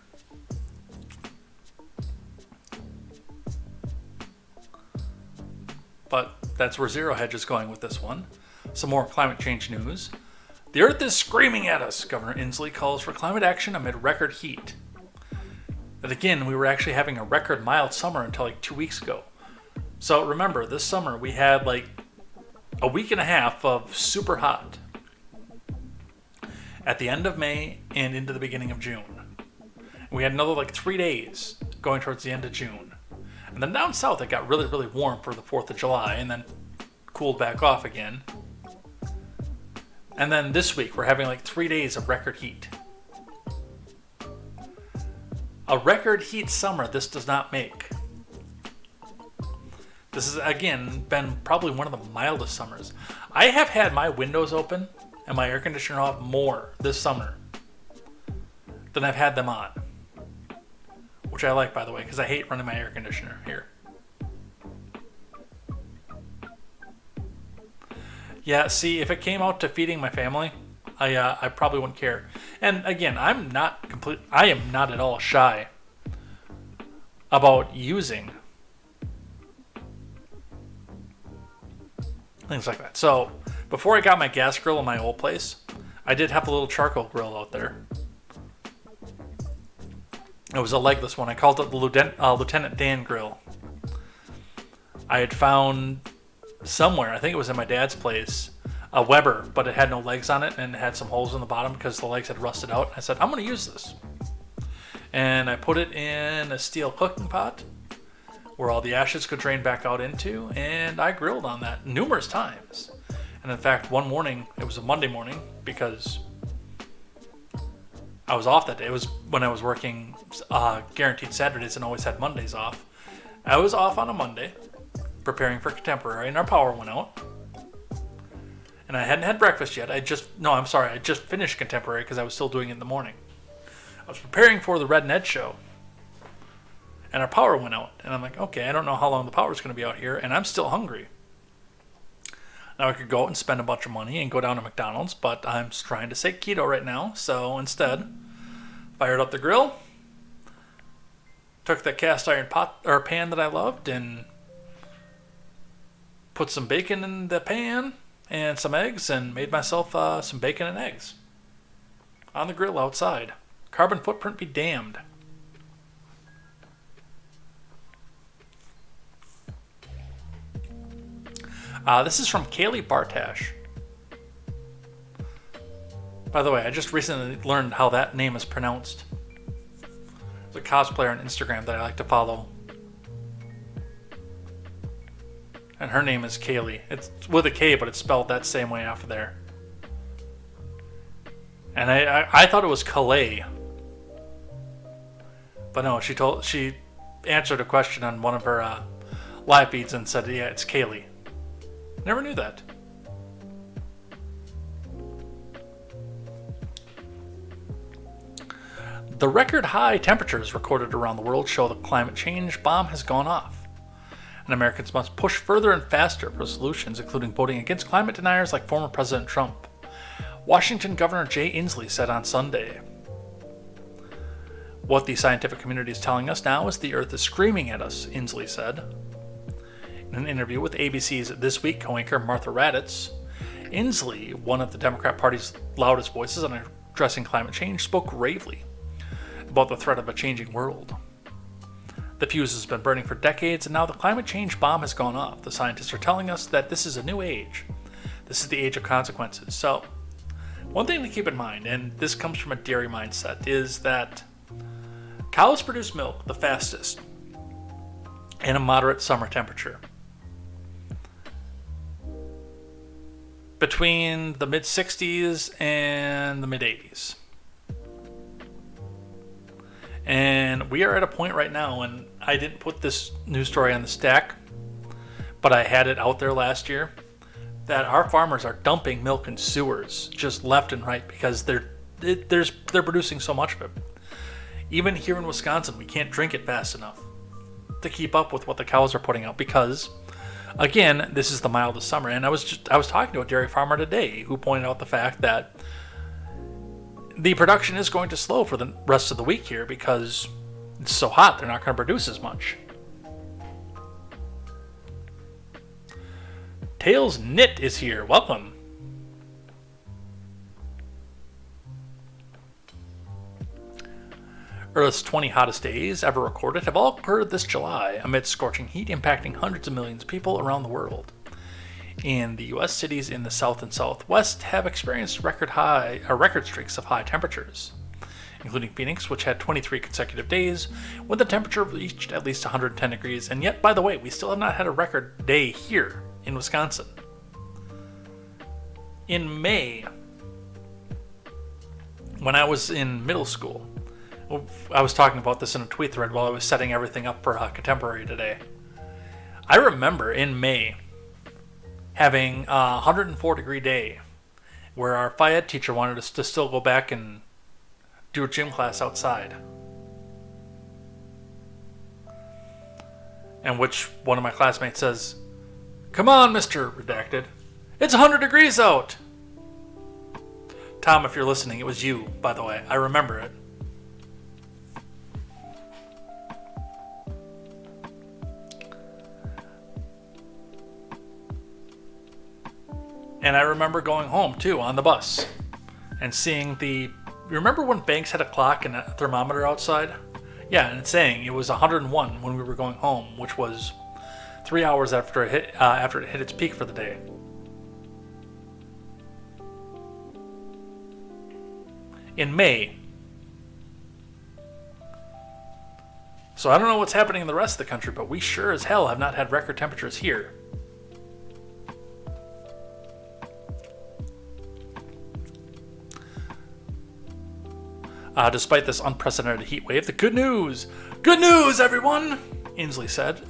But that's where Zero Hedge is going with this one. Some more climate change news. The Earth is screaming at us. Governor Inslee calls for climate action amid record heat. And again, we were actually having a record mild summer until like 2 weeks ago. So remember, this summer we had like a week and a half of super hot at the end of May and into the beginning of June. We had another like 3 days going towards the end of June. And then down south it got really, really warm for the 4th of July and then cooled back off again. And then this week we're having like 3 days of record heat. A record heat summer this does not make. This has, again, been probably one of the mildest summers. I have had my windows open and my air conditioner off more this summer than I've had them on. Which I like, by the way, because I hate running my air conditioner here. Yeah, see, if it came out to feeding my family, I probably wouldn't care. And again, I am not at all shy about using things like that. So, before I got my gas grill in my old place, I did have a little charcoal grill out there. It was a legless one. I called it the Lieutenant Dan grill. I had found somewhere, I think it was in my dad's place, a Weber, but it had no legs on it and it had some holes in the bottom because the legs had rusted out. I said, I'm going to use this. And I put it in a steel cooking pot where all the ashes could drain back out into, and I grilled on that numerous times. And in fact, one morning, it was a Monday morning because I was off that day. It was when I was working guaranteed Saturdays and always had Mondays off. I was off on a Monday, preparing for Contemporary, and our power went out. And I hadn't had breakfast yet. I just finished Contemporary because I was still doing it in the morning. I was preparing for the Red Ned show. And our power went out. And I'm like, okay, I don't know how long the power's going to be out here, and I'm still hungry. Now I could go out and spend a bunch of money and go down to McDonald's, but I'm trying to say keto right now, so instead, fired up the grill, took that cast iron pot or pan that I loved, and put some bacon in the pan and some eggs, and made myself some bacon and eggs on the grill outside. Carbon footprint be damned. This is from Kaylee Bartash. By the way, I just recently learned how that name is pronounced. There's a cosplayer on Instagram that I like to follow. And her name is Kaylee. It's with a K, but it's spelled that same way after there. And I thought it was Calais. But no, she answered a question on one of her live feeds and said, yeah, it's Kaylee. Never knew that. The record high temperatures recorded around the world show the climate change bomb has gone off. And Americans must push further and faster for solutions, including voting against climate deniers like former President Trump. Washington Governor Jay Inslee said on Sunday. What the scientific community is telling us now is the Earth is screaming at us, Inslee said. In an interview with ABC's This Week co-anchor Martha Raddatz, Inslee, one of the Democrat Party's loudest voices on addressing climate change, spoke gravely about the threat of a changing world. The fuse has been burning for decades, and now the climate change bomb has gone off. The scientists are telling us that this is a new age. This is the age of consequences. So, one thing to keep in mind, and this comes from a dairy mindset, is that cows produce milk the fastest in a moderate summer temperature. Between the mid-60s and the mid-80s. And we are at a point right now, and I didn't put this news story on the stack, but I had it out there last year, that our farmers are dumping milk in sewers just left and right because they're producing so much of it. Even here in Wisconsin, we can't drink it fast enough to keep up with what the cows are putting out because, again, this is the mildest summer. And I was talking to a dairy farmer today who pointed out the fact that the production is going to slow for the rest of the week here because it's so hot, they're not going to produce as much. Tails Knit is here. Welcome. Earth's 20 hottest days ever recorded have all occurred this July amidst scorching heat impacting hundreds of millions of people around the world. And the U.S. cities in the south and southwest have experienced record streaks of high temperatures, including Phoenix, which had 23 consecutive days when the temperature reached at least 110 degrees. And yet, by the way, we still have not had a record day here in Wisconsin. In May, when I was in middle school, I was talking about this in a tweet thread while I was setting everything up for Contemporary today. I remember in May having a 104 degree day where our Phy Ed teacher wanted us to still go back and do a gym class outside. And which one of my classmates says, "Come on, Mr. Redacted. It's 100 degrees out." Tom, if you're listening, it was you, by the way. I remember it. And I remember going home, too, on the bus and seeing you remember when banks had a clock and a thermometer outside? Yeah, and it's saying it was 101 when we were going home, which was 3 hours after it hit its peak for the day. In May. So I don't know what's happening in the rest of the country, but we sure as hell have not had record temperatures here. Despite this unprecedented heat wave, the good news, everyone, Inslee said,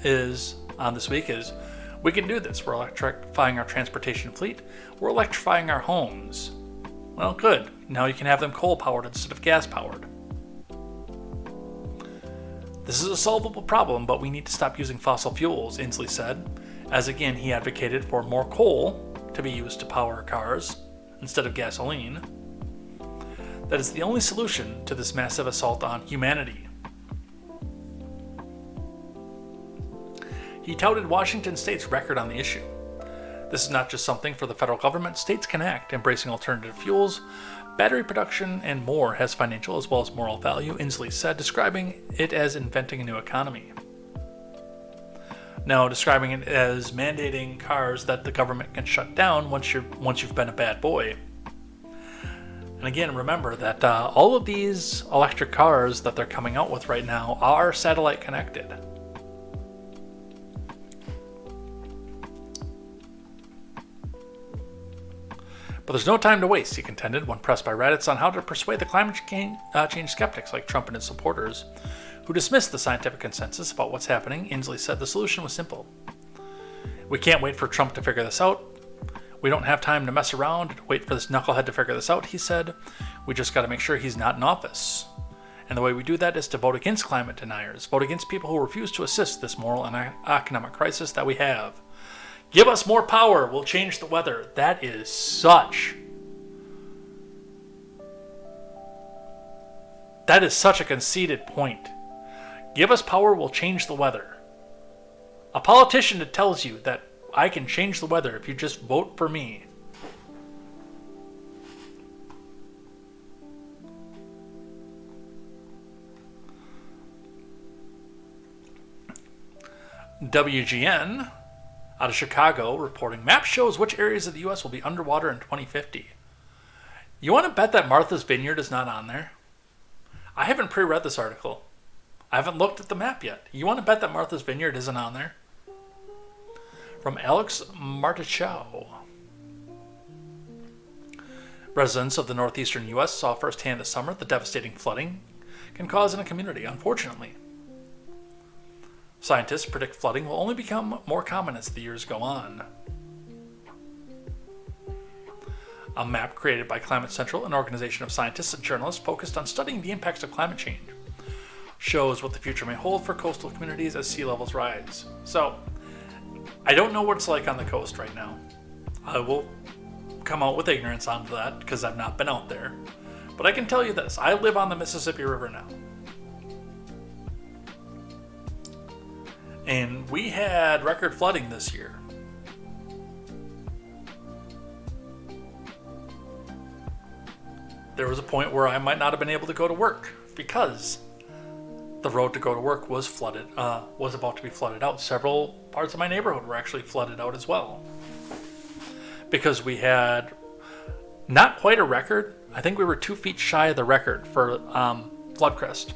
on This Week is, we can do this. We're electrifying our transportation fleet. We're electrifying our homes. Well, good. Now you can have them coal-powered instead of gas-powered. This is a solvable problem, but we need to stop using fossil fuels, Inslee said, as again he advocated for more coal to be used to power cars instead of gasoline. That is the only solution to this massive assault on humanity. He touted Washington State's record on the issue. This is not just something for the federal government. States can act, embracing alternative fuels, battery production, and more has financial as well as moral value, Inslee said, describing it as inventing a new economy. Now, describing it as mandating cars that the government can shut down once you've been a bad boy. And again, remember that all of these electric cars that they're coming out with right now are satellite connected. But there's no time to waste, he contended, when pressed by Raddatz on how to persuade the climate change skeptics like Trump and his supporters, who dismissed the scientific consensus about what's happening. Inslee said the solution was simple. We can't wait for Trump to figure this out. We don't have time to mess around and wait for this knucklehead to figure this out, he said. We just got to make sure he's not in office. And the way we do that is to vote against climate deniers, vote against people who refuse to assist this moral and economic crisis that we have. Give us more power, we'll change the weather. That is That is such a conceited point. Give us power, we'll change the weather. A politician that tells you that I can change the weather if you just vote for me. WGN out of Chicago reporting, map shows which areas of the U.S. will be underwater in 2050. You want to bet that Martha's Vineyard is not on there? I haven't pre-read this article. I haven't looked at the map yet. You want to bet that Martha's Vineyard isn't on there? From Alex Martichow. Residents of the northeastern U.S. saw firsthand this summer the devastating flooding can cause in a community, unfortunately. Scientists predict flooding will only become more common as the years go on. A map created by Climate Central, an organization of scientists and journalists focused on studying the impacts of climate change, shows what the future may hold for coastal communities as sea levels rise. So, I don't know what it's like on the coast right now. I will come out with ignorance onto that because I've not been out there. But I can tell you this, I live on the Mississippi River now. And we had record flooding this year. There was a point where I might not have been able to go to work because the road to go to work was flooded, was about to be flooded out. Several parts of my neighborhood were actually flooded out as well. Because we had not quite a record. I think we were 2 feet shy of the record for flood crest.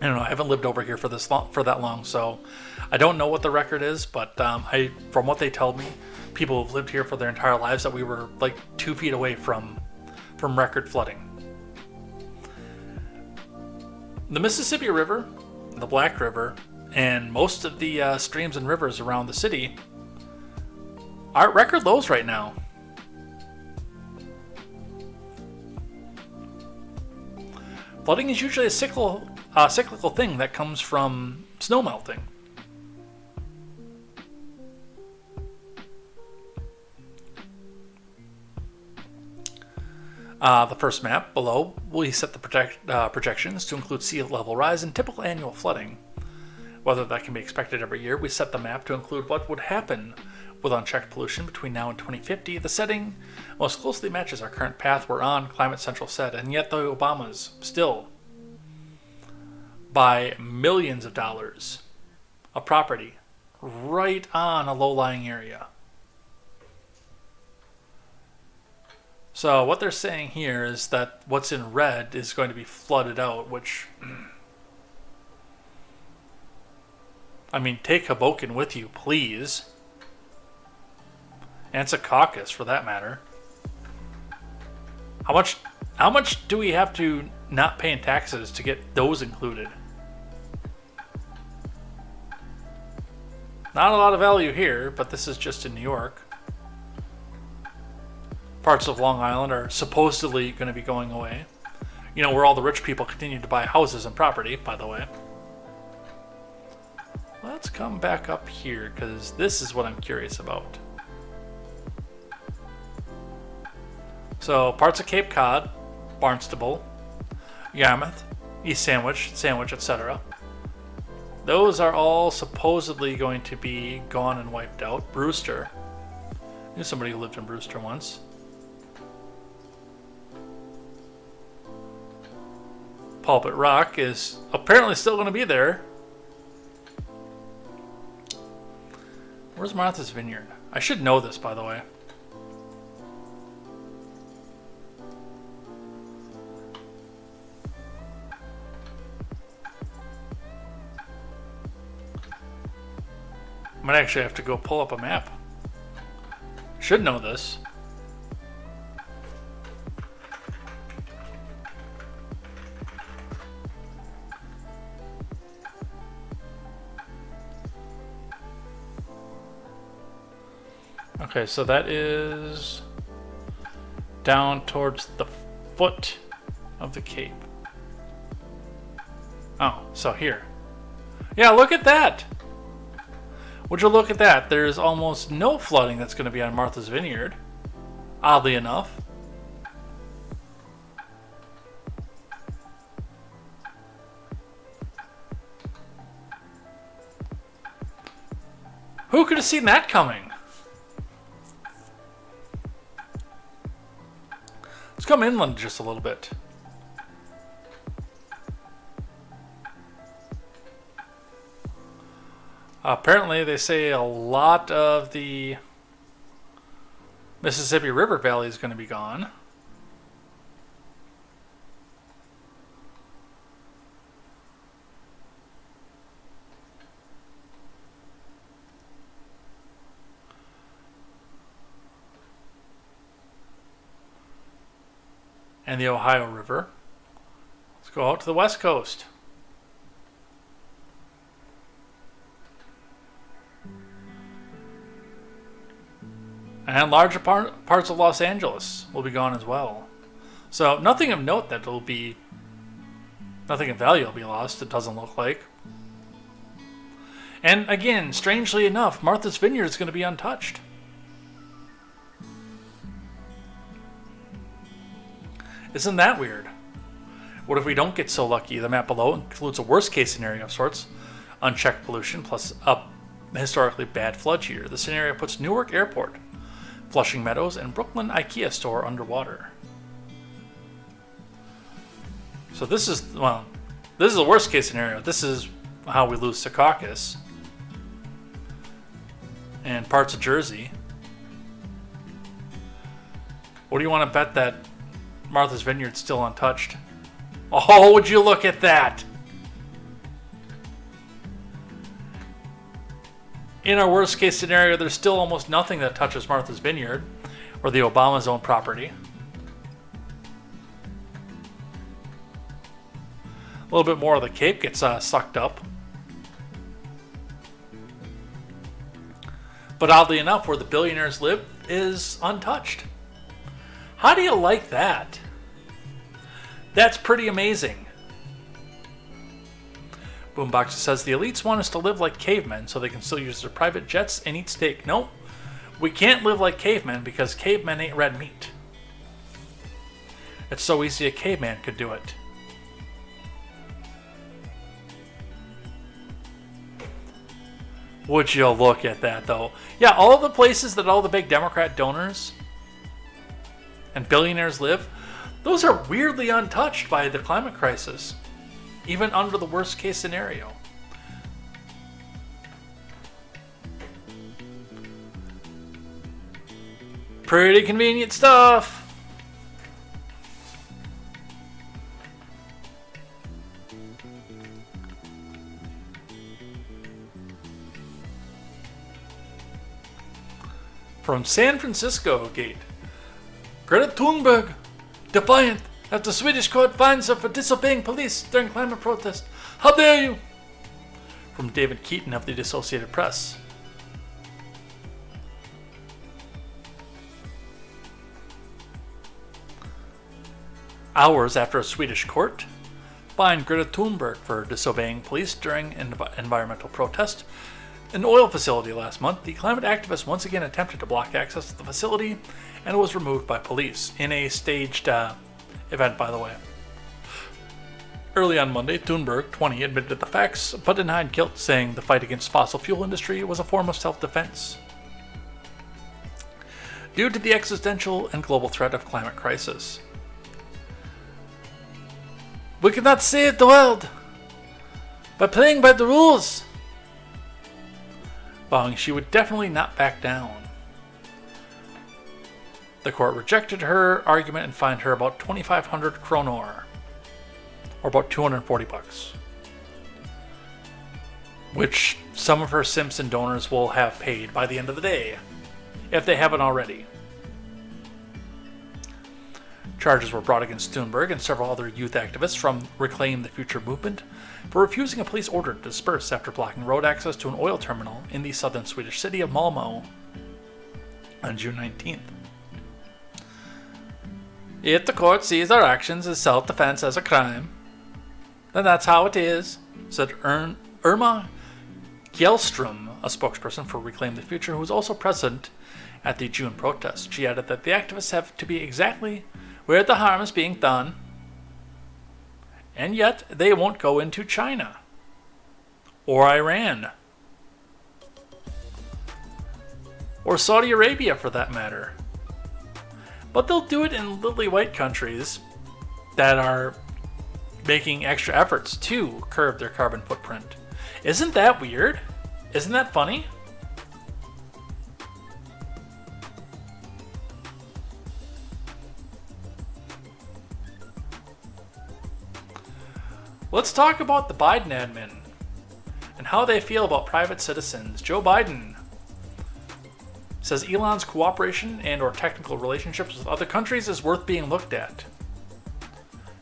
I don't know. I haven't lived over here for that long, so I don't know what the record is. But from what they told me, people who've lived here for their entire lives, that we were like 2 feet away from record flooding. The Mississippi River, the Black River, and most of the streams and rivers around the city are at record lows right now. Flooding is usually a cyclical thing that comes from snow melting. The first map below, we set the projections to include sea level rise and typical annual flooding. Whether that can be expected every year, we set the map to include what would happen with unchecked pollution between now and 2050. The setting most closely matches our current path we're on, Climate Central said, and yet the Obamas still buy millions of dollars of property right on a low-lying area. So what they're saying here is that what's in red is going to be flooded out, which, I mean, take Hoboken with you, please. And Secaucus, for that matter. How much do we have to not pay in taxes to get those included? Not a lot of value here, but this is just in New York. Parts of Long Island are supposedly going to be going away. You know, where all the rich people continue to buy houses and property, by the way. Let's come back up here, because this is what I'm curious about. So, parts of Cape Cod, Barnstable, Yarmouth, East Sandwich, etc. Those are all supposedly going to be gone and wiped out. Brewster. I knew somebody who lived in Brewster once. Pulpit Rock is apparently still going to be there. Where's Martha's Vineyard? I should know this, by the way. I might actually have to go pull up a map. Should know this. Okay, so that is down towards the foot of the cape. Oh, so here. Yeah, look at that! Would you look at that? There's almost no flooding that's going to be on Martha's Vineyard, oddly enough. Who could have seen that coming? Let's come inland just a little bit. Apparently, they say a lot of the Mississippi River Valley is going to be gone. And the Ohio River. Let's go out to the west coast. And larger parts of Los Angeles will be gone as well. So nothing of note that will be, nothing of value will be lost, it doesn't look like. And again, strangely enough, Martha's Vineyard is going to be untouched. Isn't that weird? What if we don't get so lucky? The map below includes a worst case scenario of sorts. Unchecked pollution plus a historically bad flood year. The scenario puts Newark Airport, Flushing Meadows, and Brooklyn IKEA store underwater. So this is, well, this is the worst case scenario. This is how we lose Secaucus and parts of Jersey. What do you want to bet that Martha's Vineyard's still untouched? Oh, would you look at that? In our worst case scenario, there's still almost nothing that touches Martha's Vineyard or the Obama zone property. A little bit more of the Cape gets sucked up. But oddly enough, where the billionaires live is untouched. How do you like that? That's pretty amazing. Boombox says the elites want us to live like cavemen so they can still use their private jets and eat steak. Nope. We can't live like cavemen because cavemen ain't red meat. It's so easy a caveman could do it. Would you look at that, though? Yeah, all of the places that all the big Democrat donors and billionaires live, those are weirdly untouched by the climate crisis, even under the worst case scenario. Pretty convenient stuff. From San Francisco Gate. Greta Thunberg, defiant after Swedish court fines her for disobeying police during climate protest. How dare you? From David Keaton of the Associated Press. Hours after a Swedish court fined Greta Thunberg for disobeying police during an environmental protest in an oil facility last month, the climate activist once again attempted to block access to the facility and was removed by police in a staged event, by the way. Early on Monday, Thunberg, 20, admitted the facts but denied guilt, saying the fight against fossil fuel industry was a form of self-defense due to the existential and global threat of climate crisis. We cannot save the world by playing by the rules, vowing she would definitely not back down. The court rejected her argument and fined her about 2,500 kronor, or about $240, which some of her Simpson donors will have paid by the end of the day, if they haven't already. Charges were brought against Thunberg and several other youth activists from Reclaim the Future movement for refusing a police order to disperse after blocking road access to an oil terminal in the southern Swedish city of Malmö on June 19th. If the court sees our actions as self-defense as a crime, then that's how it is, said Irma Kjellström, a spokesperson for Reclaim the Future, who was also present at the June protest. She added that the activists have to be exactly where the harm is being done, and yet they won't go into China or Iran. or Saudi Arabia for that matter. But they'll do it in lily white countries that are making extra efforts to curb their carbon footprint. Isn't that weird? Isn't that funny? Let's talk about the Biden admin and how they feel about private citizens. Joe Biden says Elon's cooperation and or technical relationships with other countries is worth being looked at.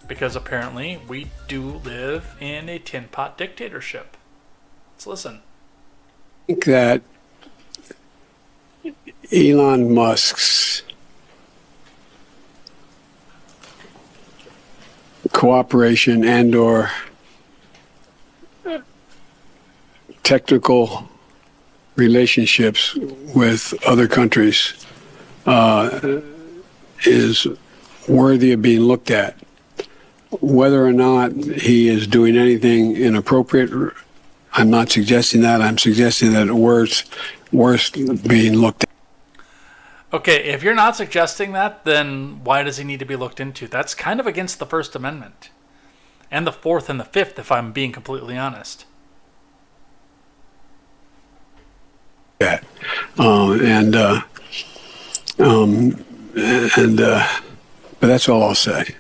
Because apparently we do live in a tin pot dictatorship. Let's listen. I think that Elon Musk's cooperation and or technical relationships with other countries is worthy of being looked at. Whether or not he is doing anything inappropriate, I'm not suggesting that. I'm suggesting that it's worth being looked at. Okay, if you're not suggesting that, then why does he need to be looked into? That's kind of against the First Amendment. And the Fourth and the Fifth, if I'm being completely honest. But that's all I'll say.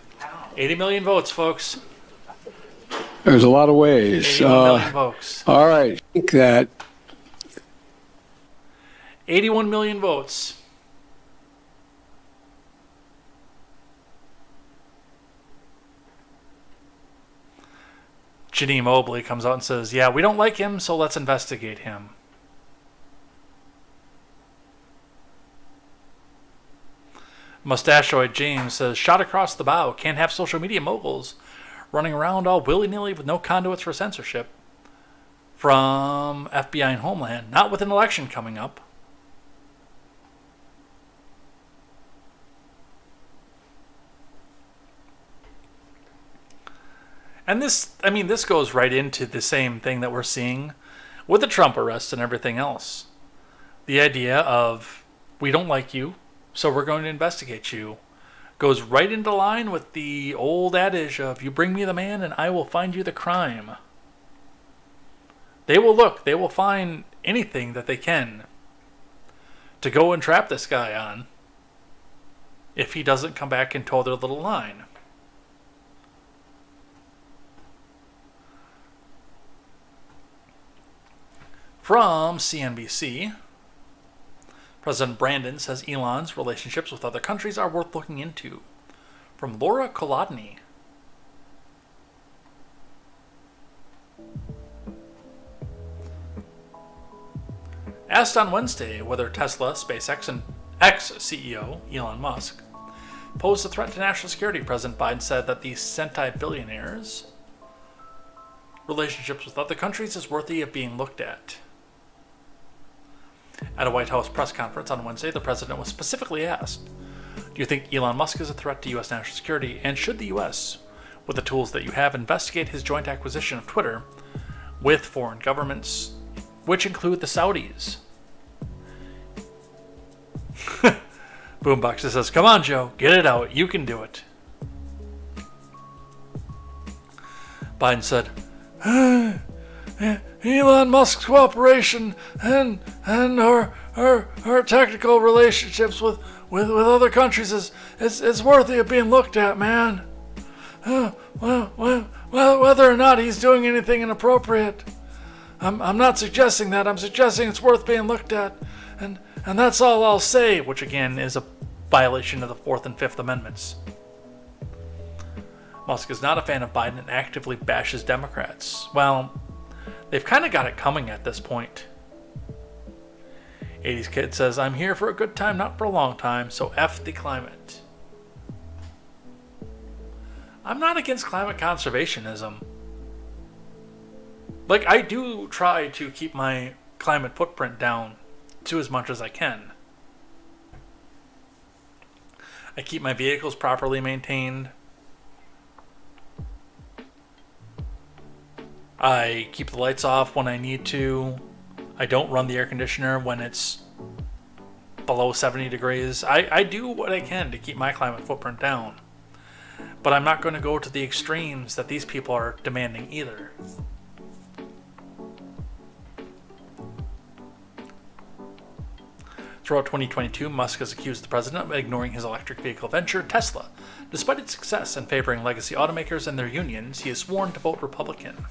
80 million votes, folks. There's a lot of ways. 81 million votes. All right. I think that 81 million votes. Janine Mobley comes out and says, yeah, we don't like him, so let's investigate him. Mustachioid James says, shot across the bow. Can't have social media moguls running around all willy-nilly with no conduits for censorship. From FBI and Homeland. Not with an election coming up. And this goes right into the same thing that we're seeing with the Trump arrest and everything else. The idea of, we don't like you, so we're going to investigate you, goes right into line with the old adage of, you bring me the man and I will find you the crime. They will find anything that they can to go and trap this guy on if he doesn't come back and toe their little line. From CNBC, President Brandon says Elon's relationships with other countries are worth looking into. From Laura Kolodny. Asked on Wednesday whether Tesla, SpaceX, and ex-CEO Elon Musk posed a threat to national security, President Biden said that the centi-billionaire's relationships with other countries is worthy of being looked at. At a White House press conference on Wednesday, the president was specifically asked, do you think Elon Musk is a threat to U.S. national security, and should the U.S., with the tools that you have, investigate his joint acquisition of Twitter with foreign governments, which include the Saudis? Boombox says, come on, Joe, get it out. You can do it. Biden said, Elon Musk's cooperation and our technical relationships with other countries is worthy of being looked at, man. Well, whether or not he's doing anything inappropriate, I'm not suggesting that. I'm suggesting it's worth being looked at, and that's all I'll say. Which again is a violation of the Fourth and Fifth Amendments. Musk is not a fan of Biden and actively bashes Democrats. Well, they've kind of got it coming at this point. 80s Kid says, I'm here for a good time, not for a long time, so F the climate. I'm not against climate conservationism. Like, I do try to keep my climate footprint down to as much as I can. I keep my vehicles properly maintained. I keep the lights off when I need to. I don't run the air conditioner when it's below 70 degrees. I do what I can to keep my climate footprint down. But I'm not going to go to the extremes that these people are demanding either. Throughout 2022, Musk has accused the president of ignoring his electric vehicle venture, Tesla. Despite its success in favoring legacy automakers and their unions, he is sworn to vote Republican.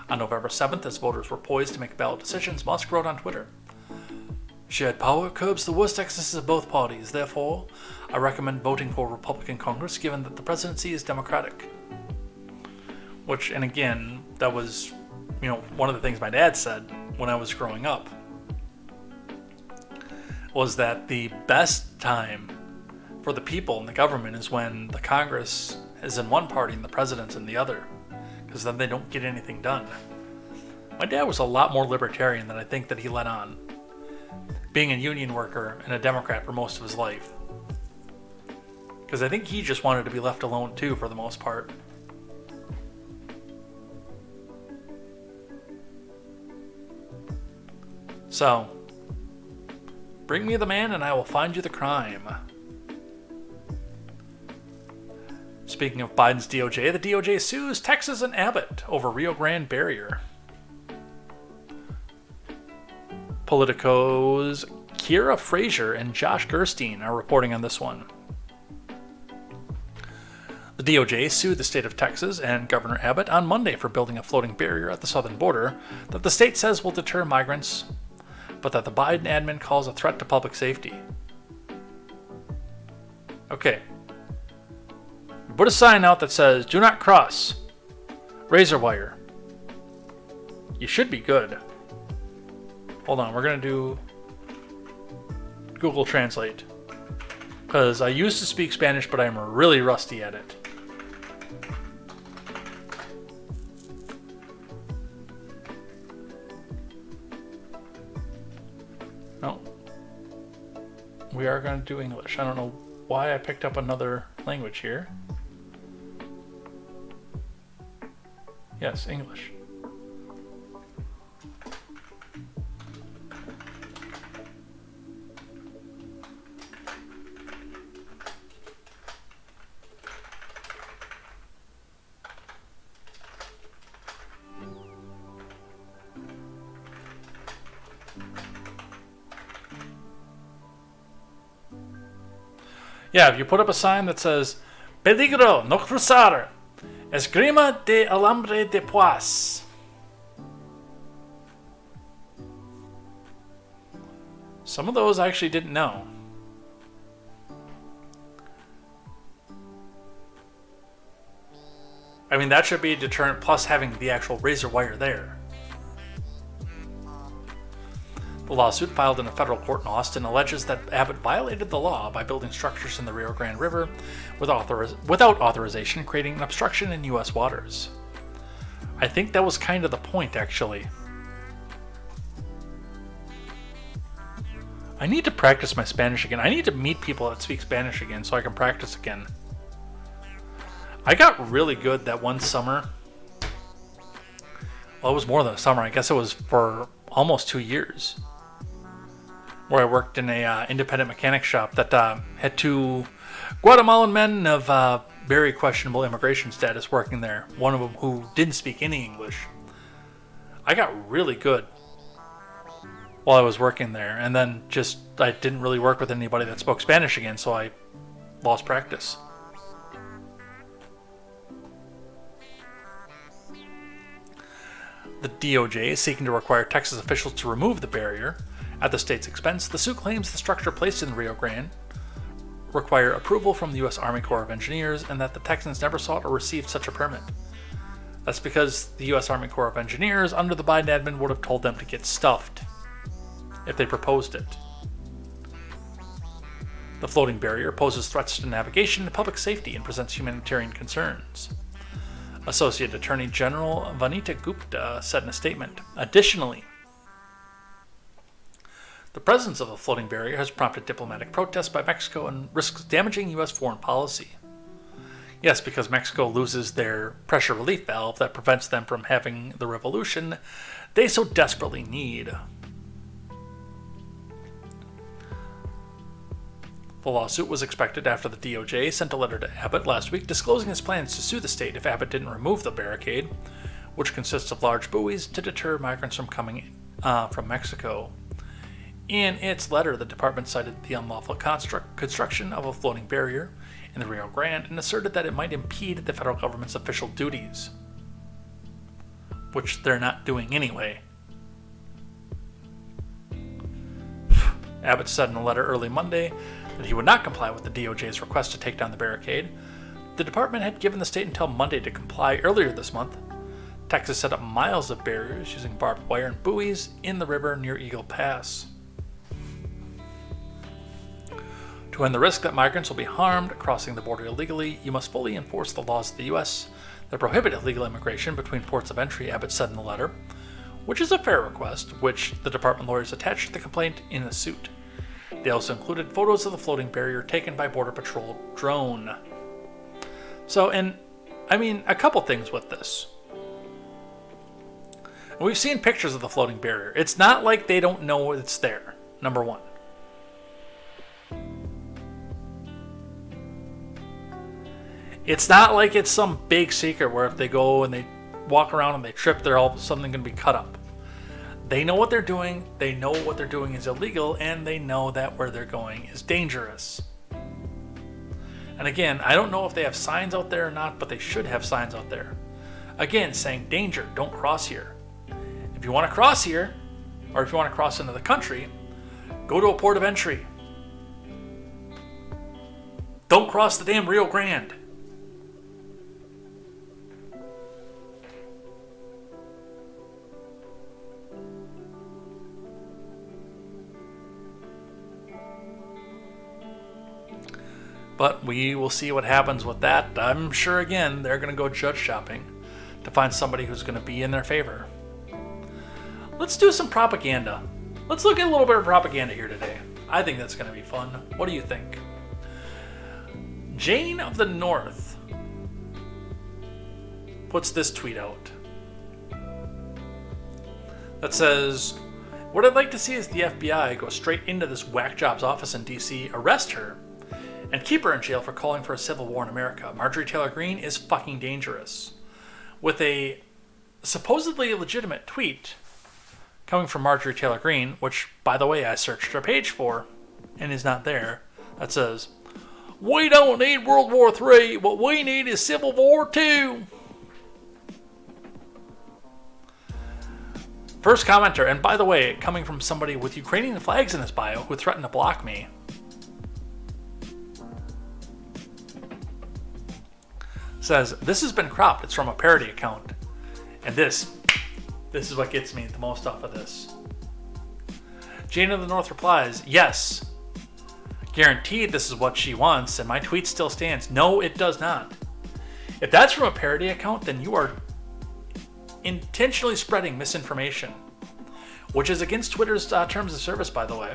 On November 7th, as voters were poised to make ballot decisions, Musk wrote on Twitter, "Shared power curbs the worst excesses of both parties. Therefore, I recommend voting for Republican Congress, given that the presidency is Democratic." Which, and again, that was, one of the things my dad said when I was growing up, was that the best time for the people and the government is when the Congress is in one party and the president's in the other, because then they don't get anything done. My dad was a lot more libertarian than I think that he let on, being a union worker and a Democrat for most of his life. Because I think he just wanted to be left alone too, for the most part. So, bring me the man and I will find you the crime. Speaking of Biden's DOJ, the DOJ sues Texas and Abbott over Rio Grande barrier. Politico's Kira Frazier and Josh Gerstein are reporting on this one. The DOJ sued the state of Texas and Governor Abbott on Monday for building a floating barrier at the southern border that the state says will deter migrants, but that the Biden admin calls a threat to public safety. Okay. Put a sign out that says, "Do not cross. Razor wire." You should be good. Hold on, we're going to do Google Translate. Because I used to speak Spanish, but I'm really rusty at it. No. We are going to do English. I don't know why I picked up another language here. Yes, English. Yeah, if you put up a sign that says "Peligro, no cruzar, esgrima de alambre de púas." Some of those I actually didn't know. I mean, that should be a deterrent, plus having the actual razor wire there. The lawsuit, filed in a federal court in Austin, alleges that Abbott violated the law by building structures in the Rio Grande River without authorization, creating an obstruction in U.S. waters. I think that was kind of the point, actually. I need to practice my Spanish again. I need to meet people that speak Spanish again so I can practice again. I got really good that one summer. Well, it was more than a summer. I guess it was for almost 2 years, where I worked in a independent mechanic shop that had two Guatemalan men of very questionable immigration status working there, one of them who didn't speak any English. I got really good while I was working there, and then I didn't really work with anybody that spoke Spanish again, so I lost practice. The DOJ is seeking to require Texas officials to remove the barrier at the state's expense. The suit claims the structure placed in the Rio Grande require approval from the U.S. Army Corps of Engineers and that the Texans never sought or received such a permit. That's because the U.S. Army Corps of Engineers under the Biden admin would have told them to get stuffed if they proposed it. The floating barrier poses threats to navigation and public safety and presents humanitarian concerns. Associate Attorney General Vanita Gupta said in a statement, additionally, the presence of a floating barrier has prompted diplomatic protests by Mexico and risks damaging U.S. foreign policy. Yes, because Mexico loses their pressure relief valve that prevents them from having the revolution they so desperately need. The lawsuit was expected after the DOJ sent a letter to Abbott last week disclosing his plans to sue the state if Abbott didn't remove the barricade, which consists of large buoys to deter migrants from coming from Mexico. In its letter, the department cited the unlawful construction of a floating barrier in the Rio Grande and asserted that it might impede the federal government's official duties, which they're not doing anyway. Abbott said in a letter early Monday that he would not comply with the DOJ's request to take down the barricade. The department had given the state until Monday to comply earlier this month. Texas set up miles of barriers using barbed wire and buoys in the river near Eagle Pass. To end the risk that migrants will be harmed crossing the border illegally, you must fully enforce the laws of the U.S. that prohibit illegal immigration between ports of entry, Abbott said in the letter, which is a fair request, which the department lawyers attached to the complaint in the suit. They also included photos of the floating barrier taken by Border Patrol drone. So, a couple things with this. We've seen pictures of the floating barrier. It's not like they don't know it's there, number one. It's not like it's some big secret where if they go and they walk around and they trip, they're all of a sudden going to be cut up. They know what they're doing, they know what they're doing is illegal, and they know that where they're going is dangerous. And again, I don't know if they have signs out there or not, but they should have signs out there. Again, saying, danger, don't cross here. If you want to cross here, or if you want to cross into the country, go to a port of entry. Don't cross the damn Rio Grande. But we will see what happens with that. I'm sure, again, they're going to go judge shopping to find somebody who's going to be in their favor. Let's do some propaganda. Let's look at a little bit of propaganda here today. I think that's going to be fun. What do you think? Jane of the North puts this tweet out that says, "What I'd like to see is the FBI go straight into this whack job's office in DC, arrest her, and keep her in jail for calling for a civil war in America. Marjorie Taylor Greene is fucking dangerous." With a supposedly legitimate tweet coming from Marjorie Taylor Greene, which, by the way, I searched her page for and is not there, that says, "We don't need World War III. What we need is Civil War II." First commenter, and by the way, coming from somebody with Ukrainian flags in his bio who threatened to block me, says, "This has been cropped. It's from a parody account." And this is what gets me the most off of this. Jane of the North replies, "Yes. Guaranteed this is what she wants, and my tweet still stands." No, it does not. If that's from a parody account, then you are intentionally spreading misinformation, which is against Twitter's terms of service, by the way.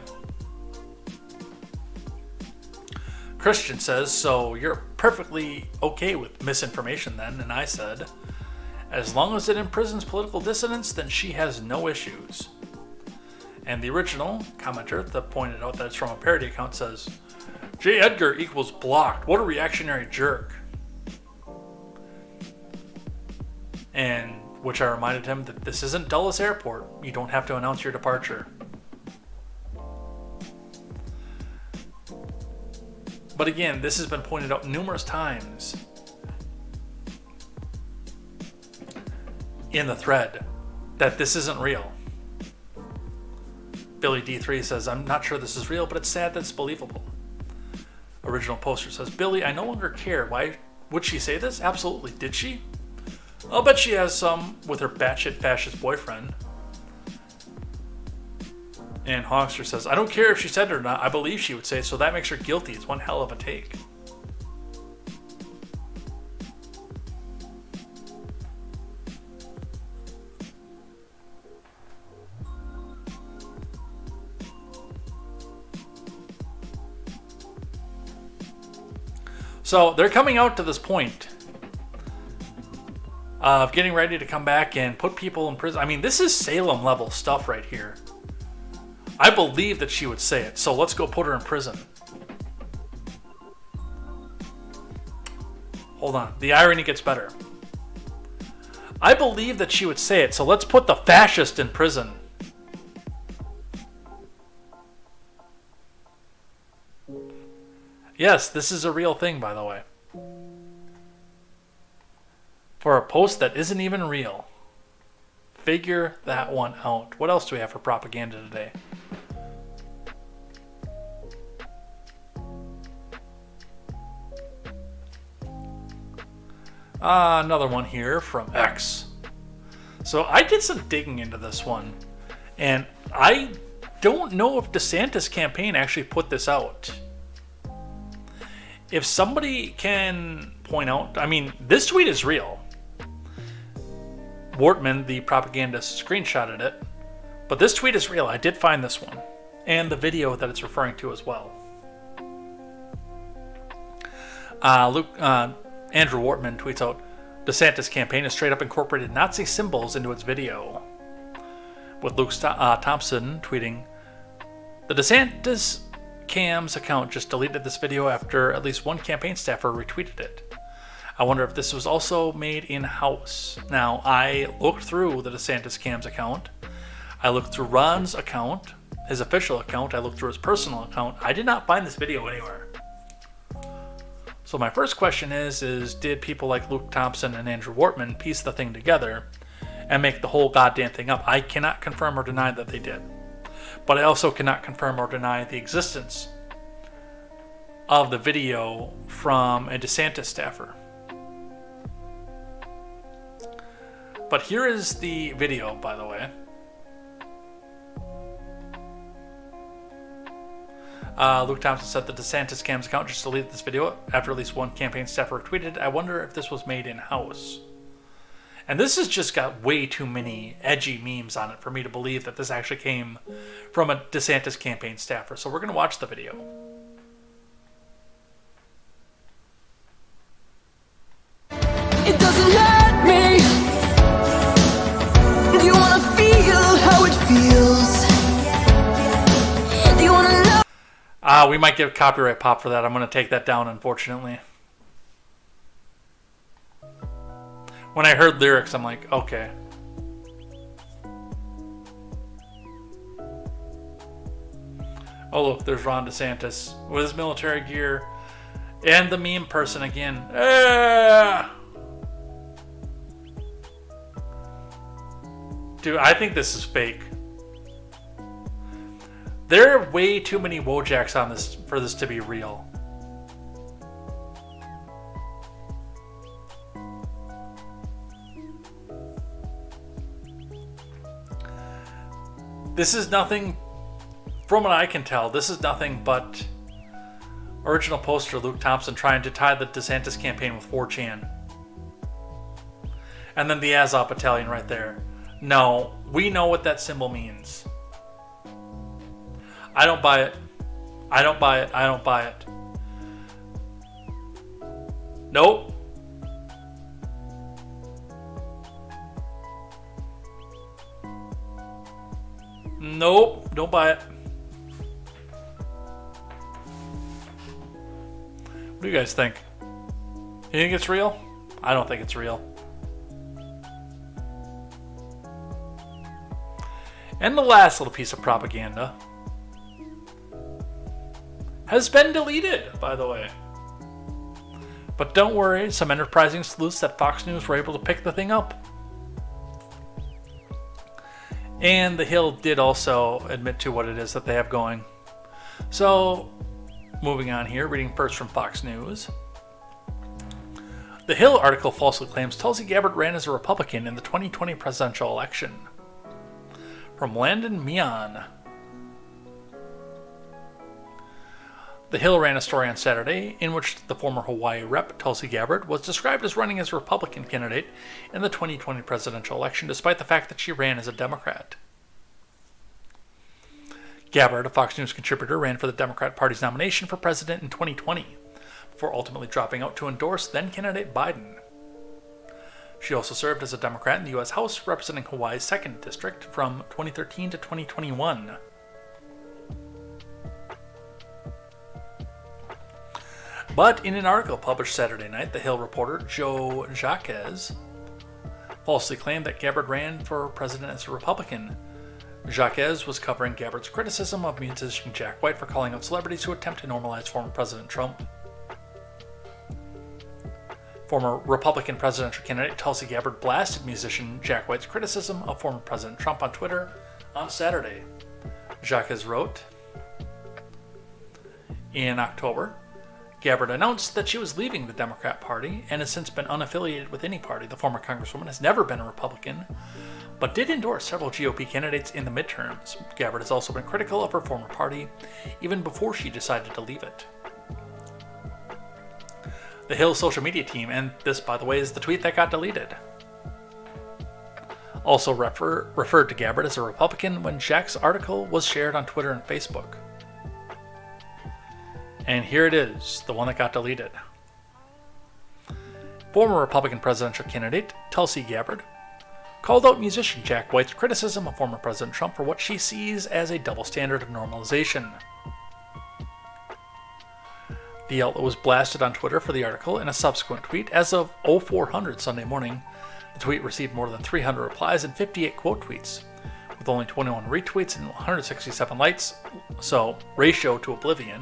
Christian says, "So you're perfectly okay with misinformation then?" And I said, "As long as it imprisons political dissidents, then she has no issues." And the original commenter that pointed out that it's from a parody account says, "J. Edgar equals blocked. What a reactionary jerk." And which I reminded him that this isn't Dulles Airport. You don't have to announce your departure. But again, this has been pointed out numerous times in the thread that this isn't real. Billy D3 says, "I'm not sure this is real, but it's sad that it's believable." Original poster says, "Billy, I no longer care. Why would she say this? Absolutely. Did she? I'll bet she has some with her batshit fascist boyfriend." And Hogster says, "I don't care if she said it or not. I believe she would say it, so that makes her guilty. It's one hell of a take." So they're coming out to this point of getting ready to come back and put people in prison. I mean, this is Salem level stuff right here. I believe that she would say it, so let's go put her in prison. Hold on. The irony gets better. I believe that she would say it, so let's put the fascist in prison. Yes, this is a real thing, by the way. For a post that isn't even real. Figure that one out. What else do we have for propaganda today? Another one here from X. So I did some digging into this one, and I don't know if DeSantis' campaign actually put this out. If somebody can point out, I mean, this tweet is real. Wortman, the propagandist, screenshotted it, but this tweet is real. I did find this one, and the video that it's referring to as well. Andrew Wortman tweets out, DeSantis' campaign has straight up incorporated Nazi symbols into its video. With Luke Thompson tweeting, the DeSantis Cam's account just deleted this video after at least one campaign staffer retweeted it. I wonder if this was also made in-house. Now, I looked through the DeSantis Cam's account. I looked through Ron's account, his official account. I looked through his personal account. I did not find this video anywhere. So my first question is did people like Luke Thompson and Andrew Wortman piece the thing together and make the whole goddamn thing up? I cannot confirm or deny that they did. But I also cannot confirm or deny the existence of the video from a DeSantis staffer. But here is the video, by the way. Luke Thompson said the DeSantis Cam's account just deleted this video after at least one campaign staffer tweeted. I wonder if this was made in-house. And this has just got way too many edgy memes on it for me to believe that this actually came from a DeSantis campaign staffer. So we're going to watch the video. It doesn't hurt me. Do you want to feel how it feels? Do you want to know? We might get a copyright pop for that. I'm going to take that down, unfortunately. When I heard lyrics, I'm like, okay. Oh, look, there's Ron DeSantis with his military gear. And the meme person again. Dude, I think this is fake. There are way too many Wojaks on this for this to be real. This is nothing, from what I can tell, this is nothing but original poster Luke Thompson trying to tie the DeSantis campaign with 4chan. And then the Azov Battalion right there. No, we know what that symbol means. I don't buy it. I don't buy it. I don't buy it. Nope. Nope. Don't buy it. What do you guys think? You think it's real? I don't think it's real. And the last little piece of propaganda has been deleted, by the way. But don't worry, some enterprising sleuths at Fox News were able to pick the thing up. And The Hill did also admit to what it is that they have going. So, moving on here, reading first from Fox News. The Hill article falsely claims Tulsi Gabbard ran as a Republican in the 2020 presidential election. From Landon Mian. The Hill ran a story on Saturday in which the former Hawaii rep, Tulsi Gabbard, was described as running as a Republican candidate in the 2020 presidential election, despite the fact that she ran as a Democrat. Gabbard, a Fox News contributor, ran for the Democrat Party's nomination for president in 2020, before ultimately dropping out to endorse then-candidate Biden. She also served as a Democrat in the U.S. House, representing Hawaii's 2nd District from 2013 to 2021. But in an article published Saturday night, The Hill reporter Joe Jacques falsely claimed that Gabbard ran for president as a Republican. Jacques was covering Gabbard's criticism of musician Jack White for calling out celebrities who attempt to normalize former President Trump. Former Republican presidential candidate Tulsi Gabbard blasted musician Jack White's criticism of former President Trump on Twitter on Saturday. Jacques wrote, in October, Gabbard announced that she was leaving the Democrat Party and has since been unaffiliated with any party. The former Congresswoman has never been a Republican, but did endorse several GOP candidates in the midterms. Gabbard has also been critical of her former party, even before she decided to leave it. The Hill social media team, and this, by the way, is the tweet that got deleted, also referred to Gabbard as a Republican when Jack's article was shared on Twitter and Facebook. And here it is, the one that got deleted. Former Republican presidential candidate Tulsi Gabbard called out musician Jack White's criticism of former President Trump for what she sees as a double standard of normalization. The outlet was blasted on Twitter for the article in a subsequent tweet. As of 0400 Sunday morning, the tweet received more than 300 replies and 58 quote tweets, with only 21 retweets and 167 likes, so ratio to oblivion.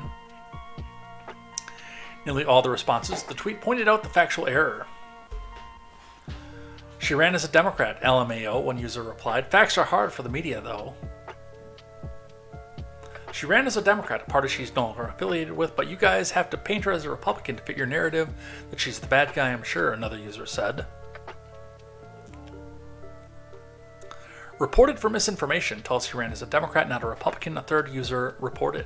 Nearly all the responses, the tweet pointed out the factual error. She ran as a Democrat, LMAO, one user replied. Facts are hard for the media, though. She ran as a Democrat, a party she's no longer affiliated with, but you guys have to paint her as a Republican to fit your narrative that she's the bad guy, I'm sure, another user said. Reported for misinformation, Tulsi ran as a Democrat, not a Republican, a third user reported.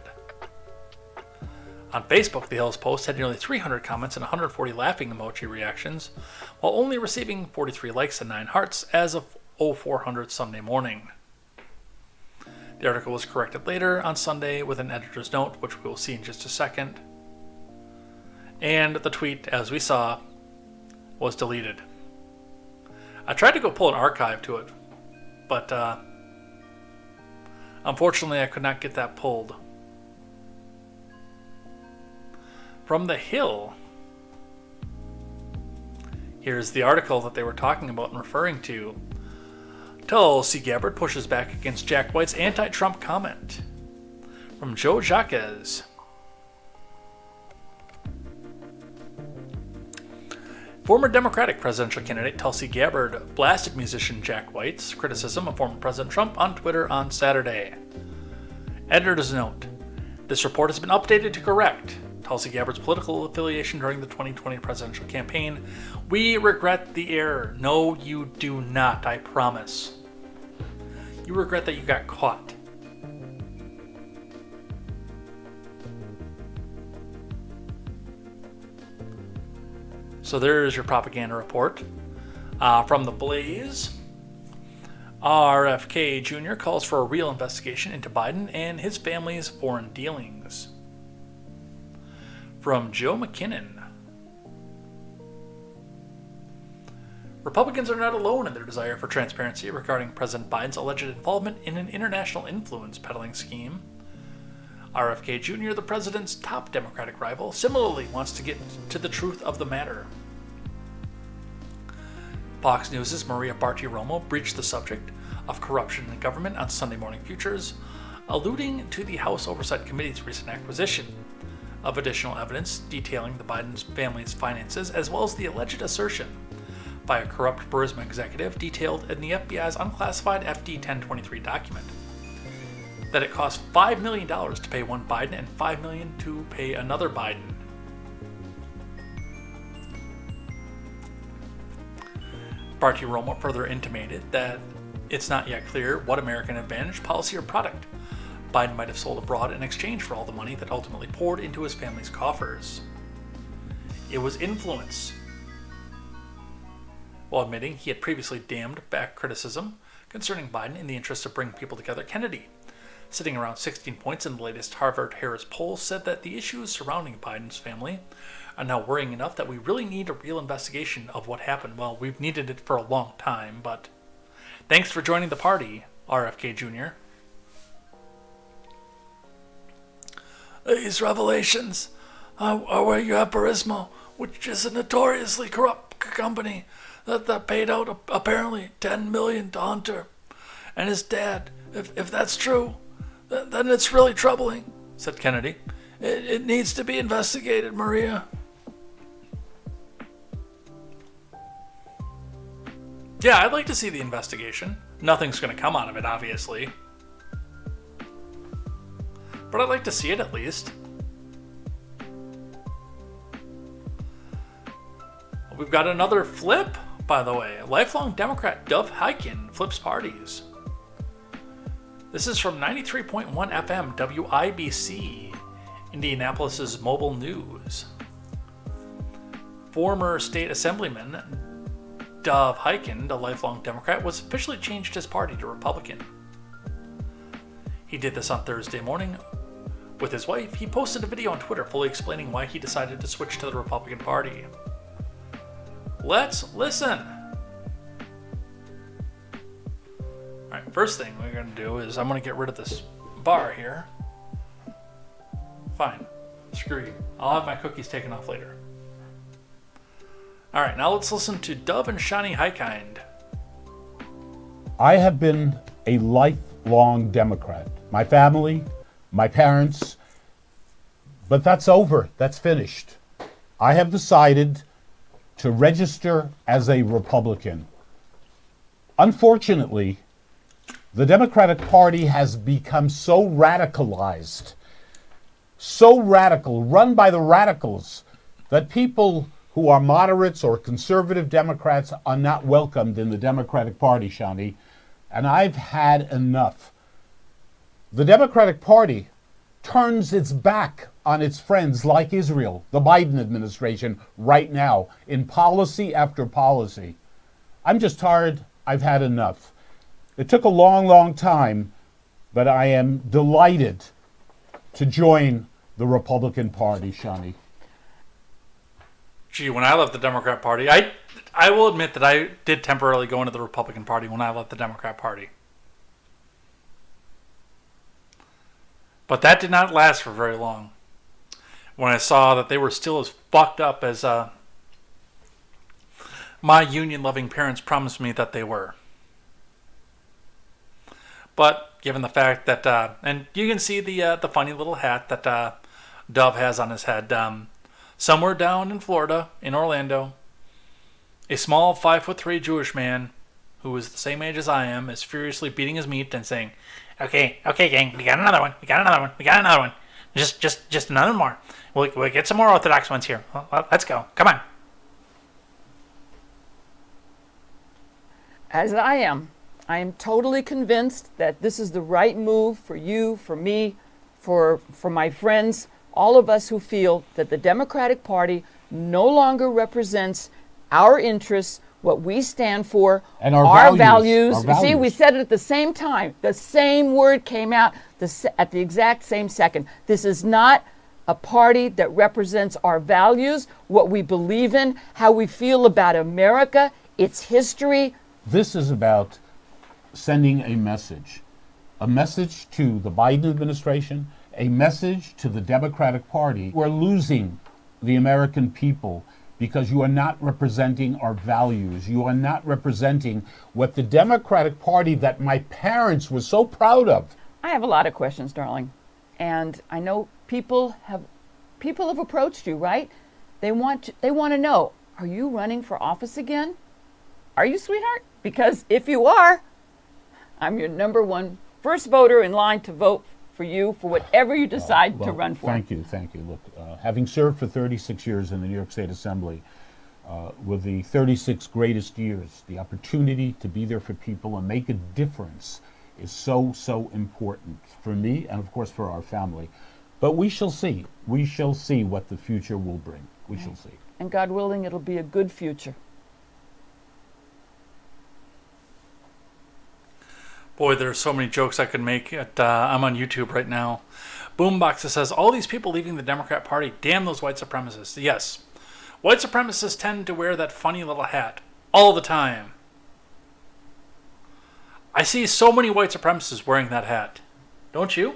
On Facebook, the Hill's post had nearly 300 comments and 140 laughing emoji reactions, while only receiving 43 likes and 9 hearts as of 0400 Sunday morning. The article was corrected later on Sunday with an editor's note, which we will see in just a second. And the tweet, as we saw, was deleted. I tried to go pull an archive to it, but unfortunately I could not get that pulled. From The Hill, here's the article that they were talking about and referring to. Tulsi Gabbard pushes back against Jack White's anti-Trump comment. From Joe Jacques. Former Democratic presidential candidate Tulsi Gabbard blasted musician Jack White's criticism of former President Trump on Twitter on Saturday. Editor's note: this report has been updated to correct Tulsi Gabbard's political affiliation during the 2020 presidential campaign. We regret the error. No, you do not, I promise. You regret that you got caught. So there's your propaganda report. From The Blaze, RFK Jr. calls for a real investigation into Biden and his family's foreign dealings. From Joe McKinnon, Republicans are not alone in their desire for transparency regarding President Biden's alleged involvement in an international influence peddling scheme. RFK Jr., the president's top Democratic rival, similarly wants to get to the truth of the matter. Fox News' Maria Bartiromo breached the subject of corruption in government on Sunday Morning Futures, alluding to the House Oversight Committee's recent acquisition of additional evidence detailing the Biden family's finances, as well as the alleged assertion by a corrupt Burisma executive detailed in the FBI's unclassified FD 1023 document that it cost $5 million to pay one Biden and $5 million to pay another Biden. Bartiromo further intimated that it's not yet clear what American advantage, policy, or product Biden might have sold abroad in exchange for all the money that ultimately poured into his family's coffers. It was influence. While admitting he had previously damned back criticism concerning Biden in the interest of bringing people together, Kennedy, sitting around 16 points in the latest Harvard-Harris poll, said that the issues surrounding Biden's family are now worrying enough that we really need a real investigation of what happened. Well, we've needed it for a long time, but thanks for joining the party, RFK Jr. These revelations where you have Burisma, which is a notoriously corrupt company that paid out apparently $10 million to Hunter and his dad. If that's true, then it's really troubling, said Kennedy. It needs to be investigated, Maria. Yeah, I'd like to see the investigation. Nothing's going to come out of it, obviously. But I'd like to see it at least. We've got another flip, by the way. Lifelong Democrat Dov Hikind flips parties. This is from 93.1 FM WIBC, Indianapolis's mobile news. Former state assemblyman Dov Hikind, a lifelong Democrat, was officially changed his party to Republican. He did this on Thursday morning. With his wife, he posted a video on Twitter fully explaining why he decided to switch to the Republican Party. Let's listen. Alright, first thing we're going to do is I'm going to get rid of this bar here. Fine. Screw you. I'll have my cookies taken off later. Alright, now let's listen to Dov and Shani Hikind. I have been a lifelong Democrat. My family, my parents, but that's over. That's finished. I have decided to register as a Republican. Unfortunately, the Democratic Party has become so radicalized, so radical, run by the radicals, that people who are moderates or conservative Democrats are not welcomed in the Democratic Party, Shani, and I've had enough. The Democratic Party turns its back on its friends like Israel, the Biden administration, right now, in policy after policy. I'm just tired. I've had enough. It took a long, long time, but I am delighted to join the Republican Party, Shani. Gee, when I left the Democrat Party, I will admit that I did temporarily go into the Republican Party when I left the Democrat Party. But that did not last for very long. When I saw that they were still as fucked up as my union-loving parents promised me that they were. But given the fact that, and you can see the funny little hat that Dov has on his head, somewhere down in Florida, in Orlando, a small 5'3" Jewish man who is the same age as I am is furiously beating his meat and saying, Okay, gang, we got another one. Just another more. We'll get some more Orthodox ones here. Well, let's go. Come on. As I am totally convinced that this is the right move for you, for me, for my friends, all of us who feel that the Democratic Party no longer represents our interests, what we stand for, and our values. Our See, we said it at the same time. The same word came out at the exact same second. This is not a party that represents our values, what we believe in, how we feel about America, its history. This is about sending a message to the Biden administration, a message to the Democratic Party. We're losing the American people because you are not representing our values. You are not representing what the Democratic Party that my parents were so proud of. I have a lot of questions, darling. And I know people have approached you, right? They want to know, are you running for office again? Are you, sweetheart? Because if you are, I'm your number one first voter in line to vote for you for whatever you decide to run for. Thank you. Look, having served for 36 years in the New York State Assembly, with the 36 greatest years, the opportunity to be there for people and make a difference is so important for me and, of course, for our family. But we shall see. We shall see what the future will bring. We shall see. And God willing, it'll be a good future. Boy, there's so many jokes I could make. I'm on YouTube right now. Boombox says, all these people leaving the Democrat Party, damn those white supremacists. Yes, white supremacists tend to wear that funny little hat all the time. I see so many white supremacists wearing that hat. Don't you?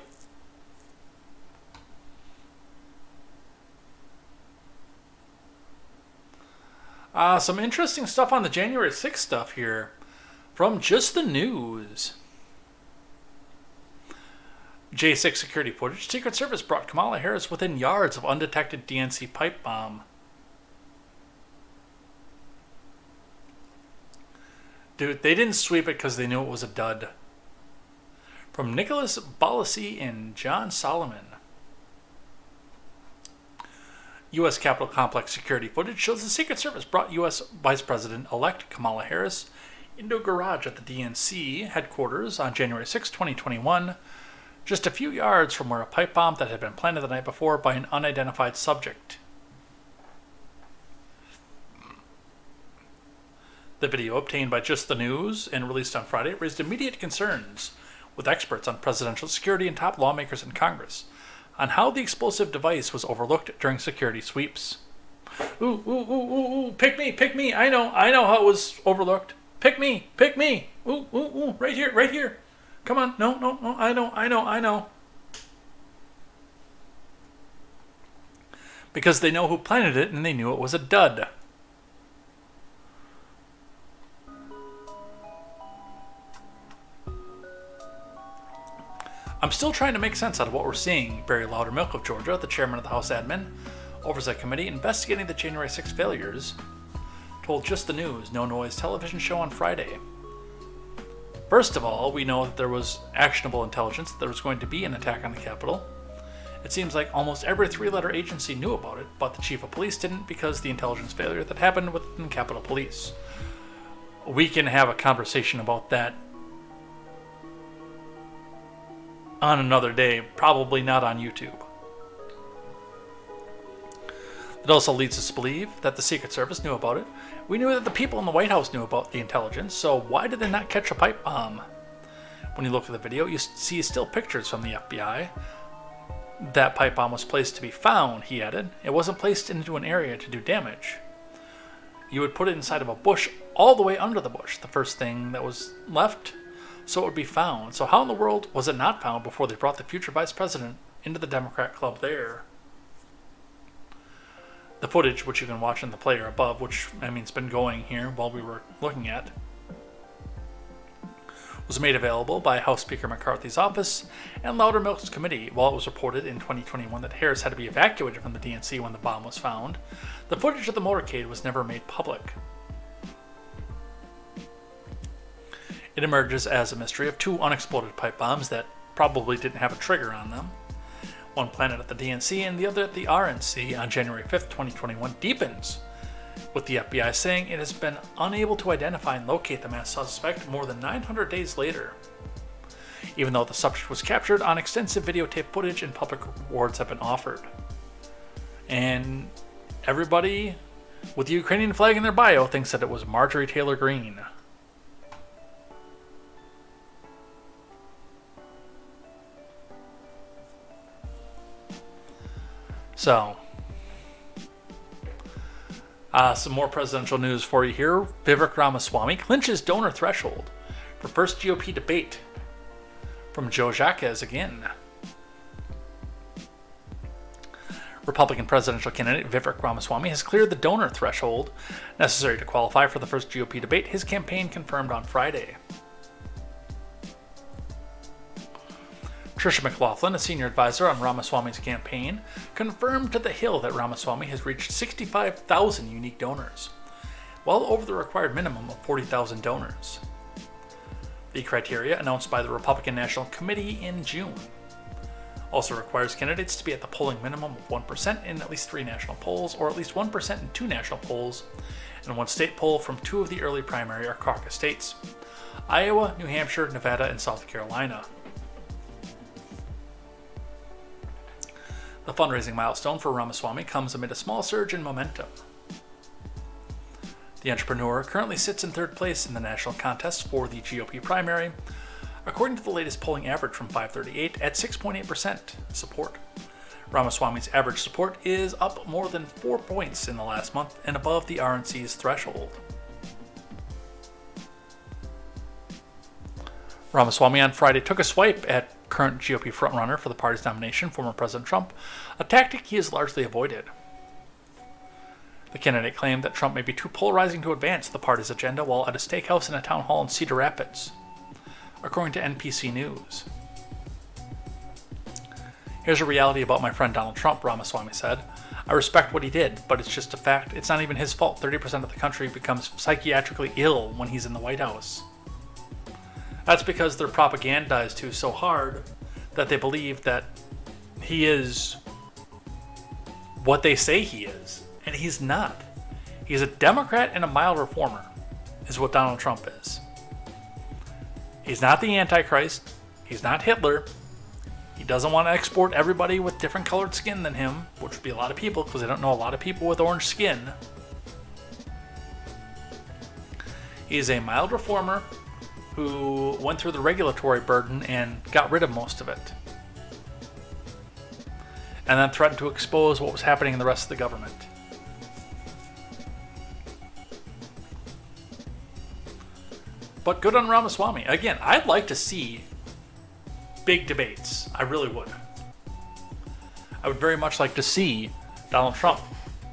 Some interesting stuff on the January 6th stuff here from Just the News. J6 security footage. Secret Service brought Kamala Harris within yards of undetected DNC pipe bomb. Dude, they didn't sweep it because they knew it was a dud. From Nicholas Bolisi and John Solomon. U.S. Capitol Complex security footage shows the Secret Service brought U.S. Vice President-elect Kamala Harris into a garage at the DNC headquarters on January 6, 2021, just a few yards from where a pipe bomb that had been planted the night before by an unidentified subject. The video, obtained by Just the News and released on Friday, raised immediate concerns with experts on presidential security and top lawmakers in Congress on how the explosive device was overlooked during security sweeps. Ooh, ooh, ooh, ooh, ooh, pick me, I know how it was overlooked. Pick me, ooh, ooh, ooh, right here. Come on, no, I know. Because they know who planted it and they knew it was a dud. I'm still trying to make sense out of what we're seeing. Barry Loudermilk of Georgia, the chairman of the House Admin Oversight Committee investigating the January 6 failures, told Just the News No Noise television show on Friday. First of all, we know that there was actionable intelligence that there was going to be an attack on the Capitol. It seems like almost every three-letter agency knew about it, but the chief of police didn't because the intelligence failure that happened within Capitol Police. We can have a conversation about that on another day, probably not on YouTube. It also leads us to believe that the Secret Service knew about it. We knew that the people in the White House knew about the intelligence, so why did they not catch a pipe bomb? When you look at the video, you see still pictures from the FBI. That pipe bomb was placed to be found, he added. It wasn't placed into an area to do damage. You would put it inside of a bush all the way under the bush, the first thing that was left, so it would be found. So how in the world was it not found before they brought the future vice president into the Democrat club there? The footage, which you can watch in the player above, which, I mean, it's been going here while we were looking at, was made available by House Speaker McCarthy's office and Loudermilk's committee. While it was reported in 2021 that Harris had to be evacuated from the DNC when the bomb was found, the footage of the motorcade was never made public. It emerges as a mystery of two unexploded pipe bombs that probably didn't have a trigger on them. One planted at the DNC and the other at the RNC on January 5th, 2021 deepens, with the FBI saying it has been unable to identify and locate the mass suspect more than 900 days later. Even though the subject was captured on extensive videotape footage and public rewards have been offered. And everybody with the Ukrainian flag in their bio thinks that it was Marjorie Taylor Greene. So, some more presidential news for you here. Vivek Ramaswamy clinches donor threshold for first GOP debate. From Joe Jacques again. Republican presidential candidate Vivek Ramaswamy has cleared the donor threshold necessary to qualify for the first GOP debate, his campaign confirmed on Friday. Tricia McLaughlin, a senior advisor on Ramaswamy's campaign, confirmed to The Hill that Ramaswamy has reached 65,000 unique donors, well over the required minimum of 40,000 donors. The criteria, announced by the Republican National Committee in June, also requires candidates to be at the polling minimum of 1% in at least 3 national polls, or at least 1% in 2 national polls, and 1 state poll from 2 of the early primary or caucus states: Iowa, New Hampshire, Nevada, and South Carolina. The fundraising milestone for Ramaswamy comes amid a small surge in momentum. The entrepreneur currently sits in 3rd place in the national contest for the GOP primary, according to the latest polling average from 538 at 6.8% support. Ramaswamy's average support is up more than 4 points in the last month and above the RNC's threshold. Ramaswamy on Friday took a swipe at current GOP frontrunner for the party's nomination, former President Trump, a tactic he has largely avoided. The candidate claimed that Trump may be too polarizing to advance the party's agenda while at a steakhouse and a town hall in Cedar Rapids, according to NPC News. Here's a reality about my friend Donald Trump, Ramaswamy said. I respect what he did, but it's just a fact. It's not even his fault 30% of the country becomes psychiatrically ill when he's in the White House. That's because they're propagandized to so hard that they believe that he is what they say he is. And he's not. He's a Democrat and a mild reformer, is what Donald Trump is. He's not the Antichrist. He's not Hitler. He doesn't want to export everybody with different colored skin than him, which would be a lot of people because I don't know a lot of people with orange skin. He's a mild reformer who went through the regulatory burden and got rid of most of it. And then threatened to expose what was happening in the rest of the government. But good on Ramaswamy. Again, I'd like to see big debates. I really would. I would very much like to see Donald Trump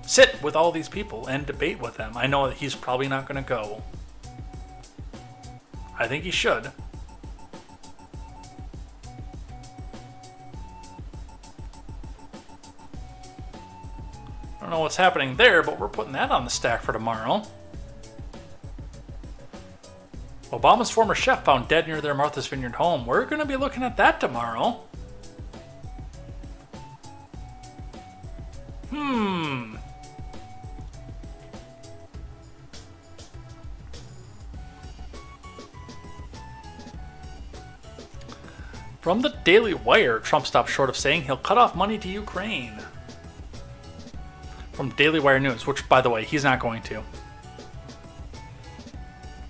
sit with all these people and debate with them. I know that he's probably not going to go. I think he should. I don't know what's happening there, but we're putting that on the stack for tomorrow. Obama's former chef found dead near their Martha's Vineyard home. We're going to be looking at that tomorrow. From the Daily Wire, Trump stopped short of saying he'll cut off money to Ukraine. From Daily Wire News, which, by the way, he's not going to.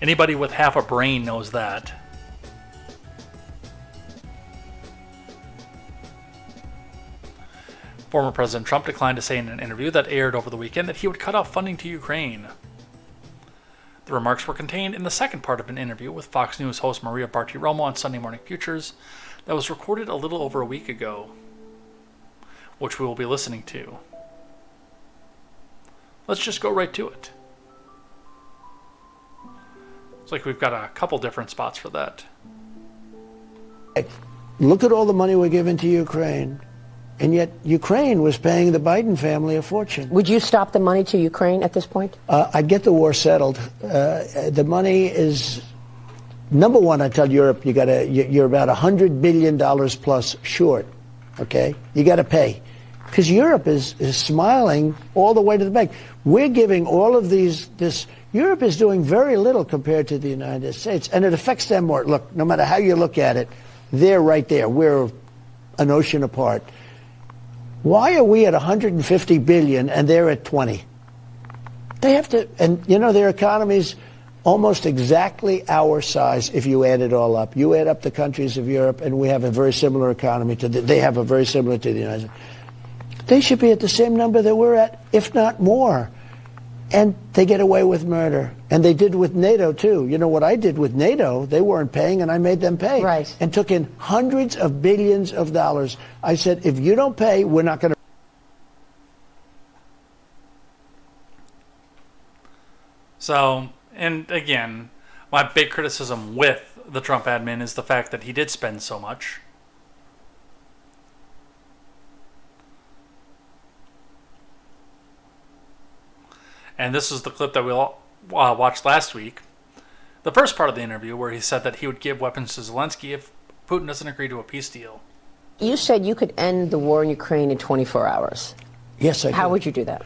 Anybody with half a brain knows that. Former President Trump declined to say in an interview that aired over the weekend that he would cut off funding to Ukraine. The remarks were contained in the second part of an interview with Fox News host Maria Bartiromo on Sunday Morning Futures that was recorded a little over a week ago, which we will be listening to. Let's just go right to it. It's like we've got a couple different spots for that. Look at all the money we're giving to Ukraine. And yet Ukraine was paying the Biden family a fortune. Would you stop the money to Ukraine at this point? I'd get the war settled. The money is, number one, I tell Europe, you're about $100 billion plus short, okay? You got to pay. Because Europe is smiling all the way to the bank. We're giving all of this. Europe is doing very little compared to the United States, and it affects them more. Look, no matter how you look at it, they're right there. We're an ocean apart. Why are we at 150 billion and they're at 20? They have to, and you know, their economy's almost exactly our size if you add it all up. You add up the countries of Europe, and we have a very similar economy they have a very similar to the United States. They should be at the same number that we're at, if not more. And they get away with murder. And they did with NATO, too. You know what I did with NATO? They weren't paying, and I made them pay. Right. And took in hundreds of billions of dollars. I said, if you don't pay, we're not going to. So, and again, my big criticism with the Trump admin is the fact that he did spend so much. And this is the clip that we all watched last week. The first part of the interview where he said that he would give weapons to Zelensky if Putin doesn't agree to a peace deal. You said you could end the war in Ukraine in 24 hours. Yes, I could. How would you do that?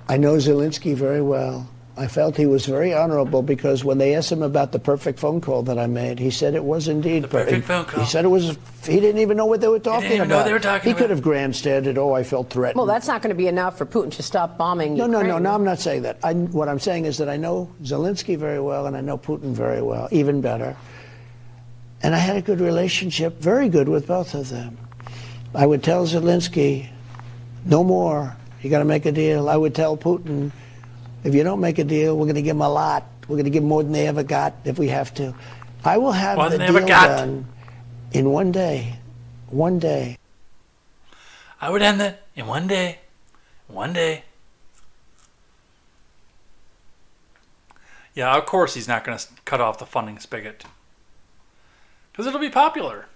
I know Zelensky very well. I felt he was very honorable because when they asked him about the perfect phone call that I made, he said it was indeed the perfect phone call. He said it was. He didn't even know what they were talking He didn't even know what they were talking He about. could have grandstanded. Oh, I felt threatened. Well, that's not going to be enough for Putin to stop bombing No, Ukraine. I'm not saying that. What I'm saying is that I know Zelensky very well, and I know Putin very well, even better. And I had a good relationship, very good, with both of them. I would tell Zelensky, no more. You got to make a deal. I would tell Putin, if you don't make a deal, we're going to give them a lot. We're going to give them more than they ever got if we have to. I will have the deal done in one day. One day. I would end it in one day. One day. Yeah, of course he's not going to cut off the funding spigot. Because it'll be popular.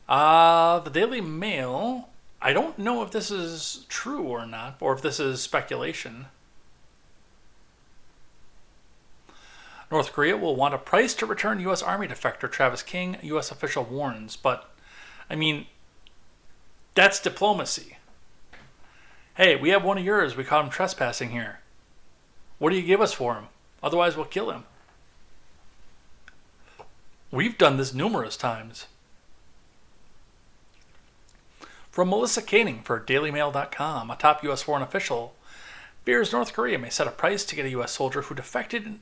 The Daily Mail, I don't know if this is true or not, or if this is speculation. North Korea will want a price to return U.S. Army defector Travis King, U.S. official warns. But, I mean, that's diplomacy. Hey, we have one of yours. We caught him trespassing here. What do you give us for him? Otherwise, we'll kill him. We've done this numerous times. From Melissa Koenig for DailyMail.com, a top U.S. foreign official fears North Korea may set a price to get a U.S. soldier who defected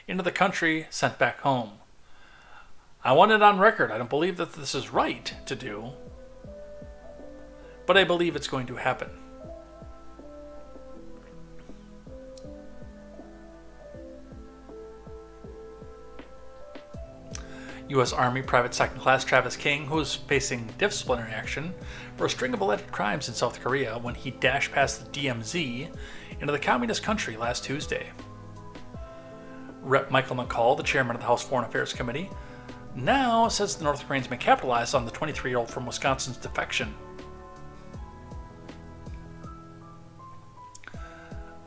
into the country sent back home. I want it on record. I don't believe that this is right to do, but I believe it's going to happen. U.S. Army Private Second Class Travis King, who is facing disciplinary action for a string of alleged crimes in South Korea when he dashed past the DMZ into the communist country last Tuesday. Rep. Michael McCall, the chairman of the House Foreign Affairs Committee, now says the North Koreans may capitalize on the 23-year-old from Wisconsin's defection.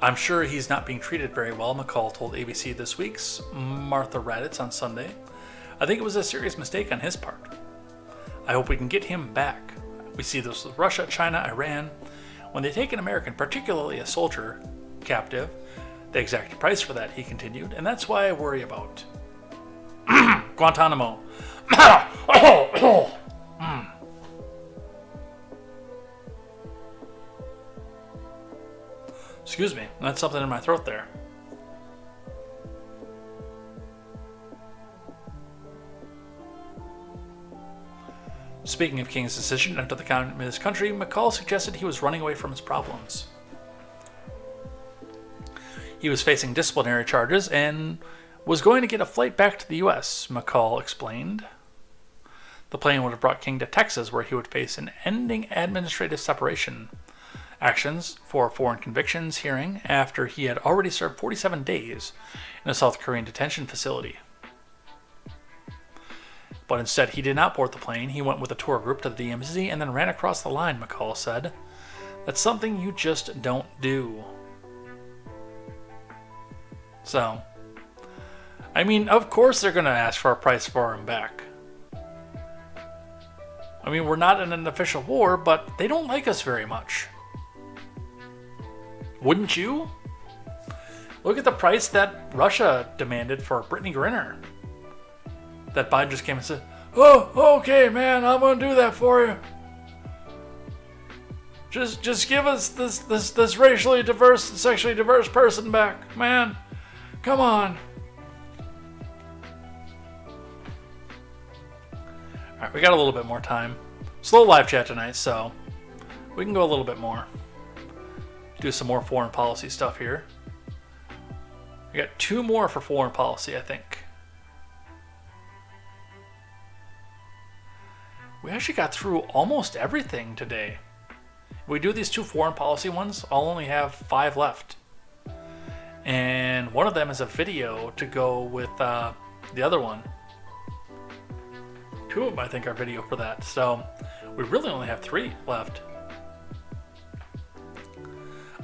I'm sure he's not being treated very well, McCall told ABC This Week's Martha Raddatz on Sunday. I think it was a serious mistake on his part. I hope we can get him back. We see this with Russia, China, Iran. When they take an American, particularly a soldier, captive, they exact a price for that, he continued, and that's why I worry about Guantanamo. Excuse me, that's something in my throat there. Speaking of King's decision to enter the communist country, McCall suggested he was running away from his problems. He was facing disciplinary charges and was going to get a flight back to the U.S., McCall explained. The plane would have brought King to Texas, where he would face an ending administrative separation actions for foreign convictions hearing after he had already served 47 days in a South Korean detention facility. But instead, he did not board the plane. He went with a tour group to the DMZ and then ran across the line, McCall said. That's something you just don't do. So, I mean, of course they're going to ask for a price for him back. I mean, we're not in an official war, but they don't like us very much. Wouldn't you? Look at the price that Russia demanded for Brittany Griner. That Biden just came and said, "Oh, okay, man, I'm gonna do that for you. Just give us this racially diverse and sexually diverse person back, man. Come on." All right, we got a little bit more time. Slow live chat tonight, so we can go a little bit more. Do some more foreign policy stuff here. We got 2 more for foreign policy, I think. We actually got through almost everything today. If we do these 2 foreign policy ones, I'll only have 5 left. And one of them is a video to go with the other one. 2 of them, I think, are video for that. So we really only have 3 left.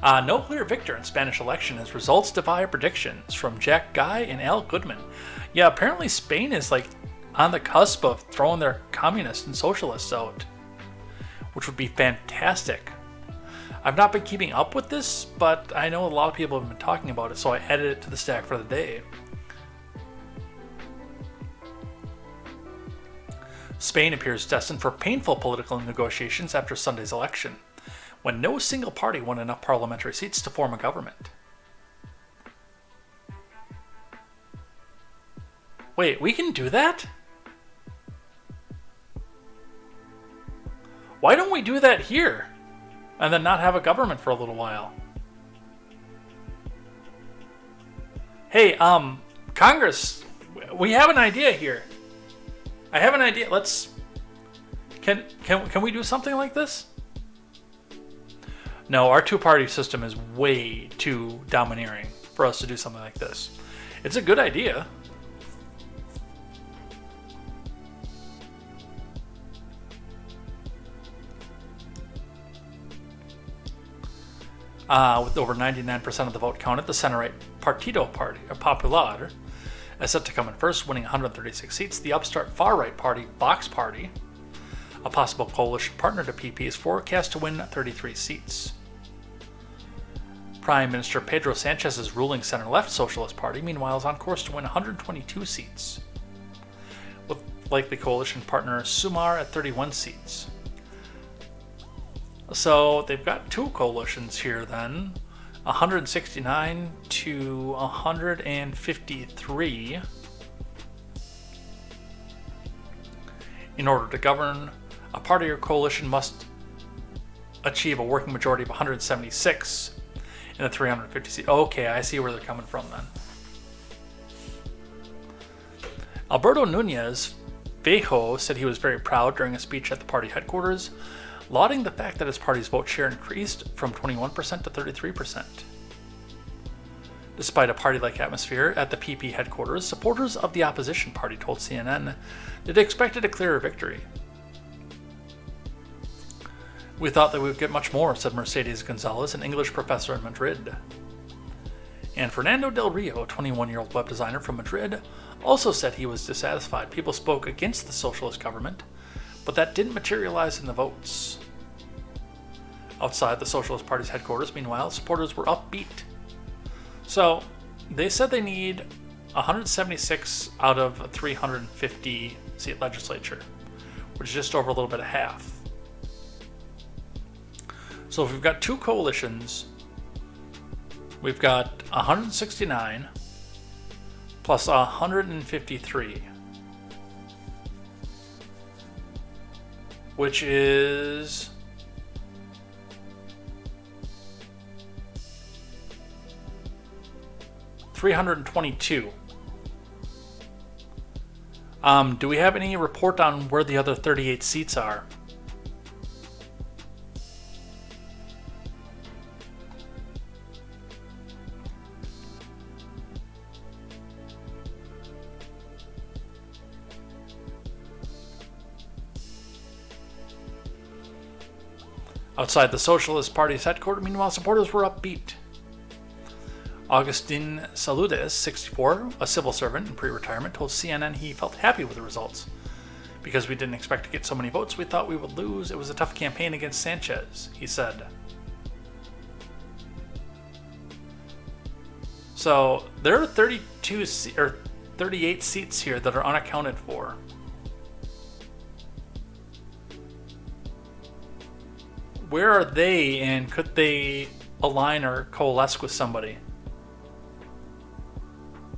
No clear victor in Spanish election as results defy predictions from Jack Guy and Al Goodman. Yeah, apparently Spain is like on the cusp of throwing their communists and socialists out, which would be fantastic. I've not been keeping up with this, but I know a lot of people have been talking about it, so I added it to the stack for the day. Spain appears destined for painful political negotiations after Sunday's election, when no single party won enough parliamentary seats to form a government. Wait, we can do that? Why don't we do that here? And then not have a government for a little while? Hey, Congress, we have an idea here. I have an idea. Let's... Can we do something like this? No, our 2-party system is way too domineering. for us to do something like this. It's a good idea. With over 99% of the vote counted, the center-right Partido Party, or Popular, is set to come in first, winning 136 seats. The upstart far-right party, Vox Party, a possible coalition partner to PP, is forecast to win 33 seats. Prime Minister Pedro Sanchez's ruling center-left Socialist Party, meanwhile, is on course to win 122 seats, with likely coalition partner Sumar at 31 seats. So they've got two coalitions here then, 169 to 153. In order to govern, a party or coalition must achieve a working majority of 176 in the 350 seats. Okay, I see where they're coming from then. Alberto Núñez Feijóo said he was very proud during a speech at the party headquarters, lauding the fact that his party's vote share increased from 21% to 33%. Despite a party-like atmosphere at the PP headquarters, supporters of the opposition party told CNN that they expected a clearer victory. "We thought that we would get much more," said Mercedes Gonzalez, an English professor in Madrid. And Fernando Del Rio, a 21-year-old web designer from Madrid, also said he was dissatisfied. People spoke against the socialist government, but that didn't materialize in the votes. Outside the Socialist Party's headquarters, meanwhile, supporters were upbeat. So, they said they need 176 out of a 350 seat legislature, which is just over a little bit of half. So if we've got two coalitions, we've got 169 plus 153. Which is 322. Do we have any report on where the other 38 seats are? Outside the Socialist Party's headquarters, meanwhile, supporters were upbeat. Agustin Saludes, 64, a civil servant in pre-retirement, told CNN he felt happy with the results. "Because we didn't expect to get so many votes, we thought we would lose. It was a tough campaign against Sanchez," he said. So there are 38 seats here that are unaccounted for. Where are they, and could they align or coalesce with somebody?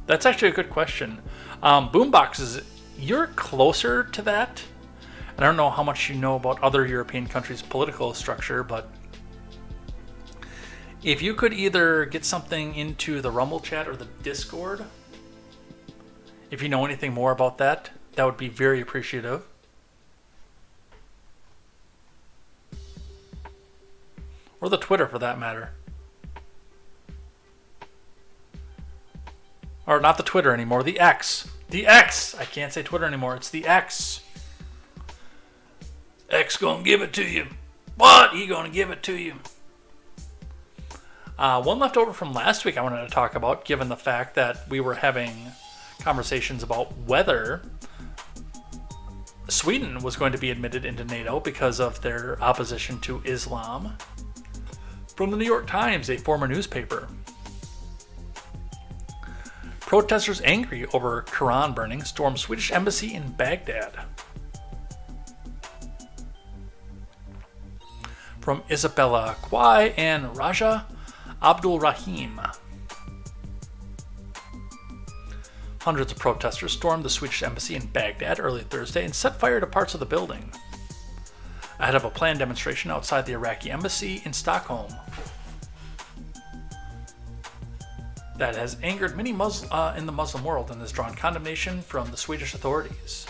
That's actually a good question. Boomboxes, you're closer to that. I don't know how much you know about other European countries' political structure, but if you could either get something into the Rumble chat or the Discord, if you know anything more about that, that would be very appreciative. Or the Twitter, for that matter. Or not the Twitter anymore, the X. The X! I can't say Twitter anymore, it's the X. X gonna give it to you. What? He gonna give it to you. One left over from last week I wanted to talk about, given the fact that we were having conversations about whether Sweden was going to be admitted into NATO because of their opposition to Islam. From the New York Times, a former newspaper. Protesters angry over Quran burning storm Swedish embassy in Baghdad. From Isabella Kwai and Raja Abdul Rahim. Hundreds of protesters stormed the Swedish embassy in Baghdad early Thursday and set fire to parts of the building, ahead of a planned demonstration outside the Iraqi embassy in Stockholm. That has angered many in the Muslim world and has drawn condemnation from the Swedish authorities.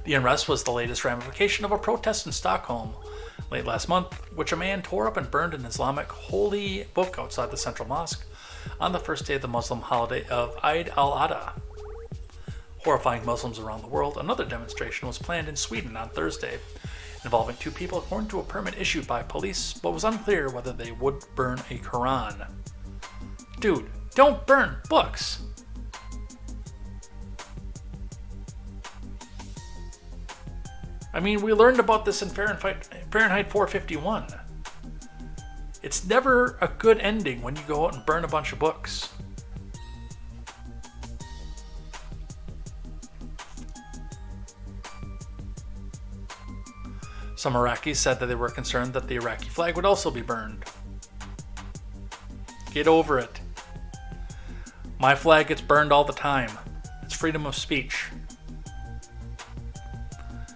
The unrest was the latest ramification of a protest in Stockholm late last month, which a man tore up and burned an Islamic holy book outside the central mosque on the first day of the Muslim holiday of Eid al-Adha. Horrifying Muslims around the world, another demonstration was planned in Sweden on Thursday, involving 2 people according to a permit issued by police, but was unclear whether they would burn a Quran. Dude, don't burn books! I mean, we learned about this in Fahrenheit 451. It's never a good ending when you go out and burn a bunch of books. Some Iraqis said that they were concerned that the Iraqi flag would also be burned. Get over it. My flag gets burned all the time. It's freedom of speech.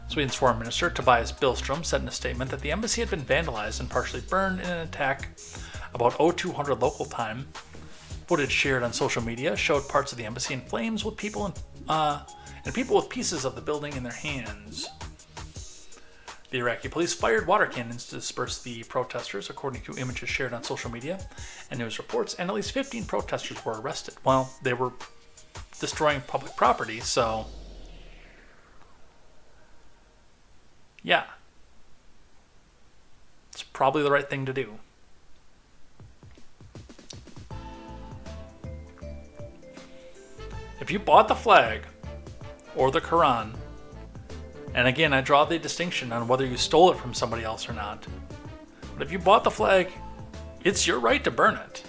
Sweden's Foreign Minister Tobias Billström said in a statement that the embassy had been vandalized and partially burned in an attack about 0200 local time. Footage shared on social media showed parts of the embassy in flames with people with pieces of the building in their hands. The Iraqi police fired water cannons to disperse the protesters, according to images shared on social media and news reports, and at least 15 protesters were arrested. Well, they were destroying public property, so yeah. It's probably the right thing to do. If you bought the flag or the Quran, and again, I draw the distinction on whether you stole it from somebody else or not, but if you bought the flag, it's your right to burn it.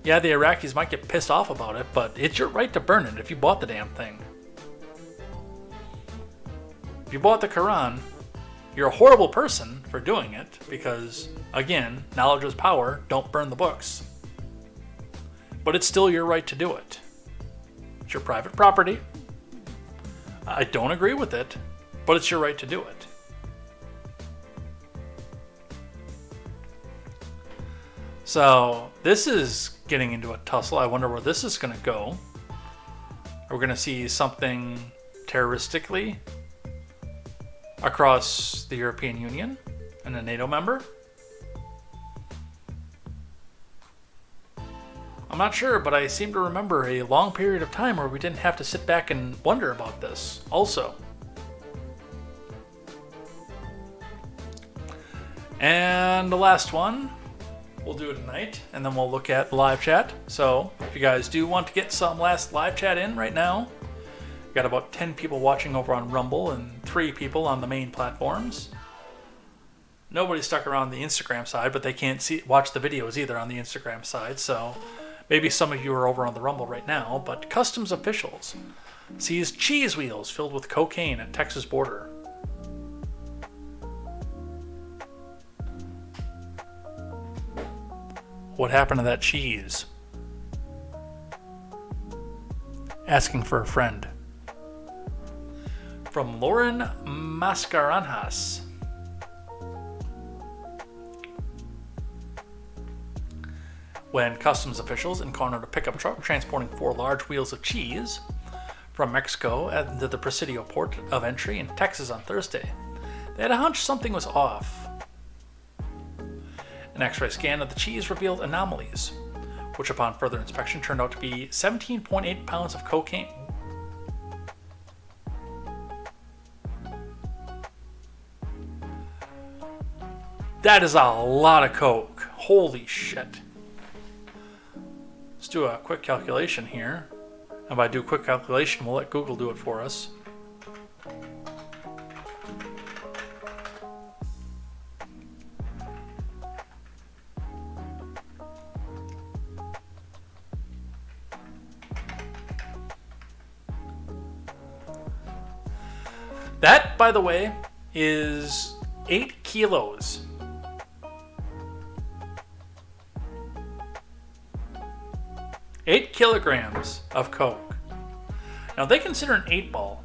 Yeah, the Iraqis might get pissed off about it, but it's your right to burn it if you bought the damn thing. If you bought the Quran, you're a horrible person for doing it because, again, knowledge is power, don't burn the books. But it's still your right to do it. It's your private property. I don't agree with it, but it's your right to do it. So, this is getting into a tussle. I wonder where this is going to go. Are we going to see something terroristically across the European Union and a NATO member? I'm not sure, but I seem to remember a long period of time where we didn't have to sit back and wonder about this also. And the last one, we'll do it tonight, and then we'll look at live chat. So if you guys do want to get some last live chat in right now, we've got about 10 people watching over on Rumble and 3 people on the main platforms. Nobody stuck around the Instagram side, but they can't watch the videos either on the Instagram side, so maybe some of you are over on the Rumble right now. But customs officials seized cheese wheels filled with cocaine at Texas border. What happened to that cheese? Asking for a friend. From Lauren Mascaranjas. When customs officials encountered a pickup truck transporting 4 large wheels of cheese from Mexico into the Presidio port of entry in Texas on Thursday, they had a hunch something was off. An X-ray scan of the cheese revealed anomalies, which upon further inspection turned out to be 17.8 pounds of cocaine. That is a lot of coke. Holy shit. Let's do a quick calculation here. And if I do a quick calculation, we'll let Google do it for us. That, by the way, is 8 kilos. Eight kilograms of coke. Now, they consider an 8-ball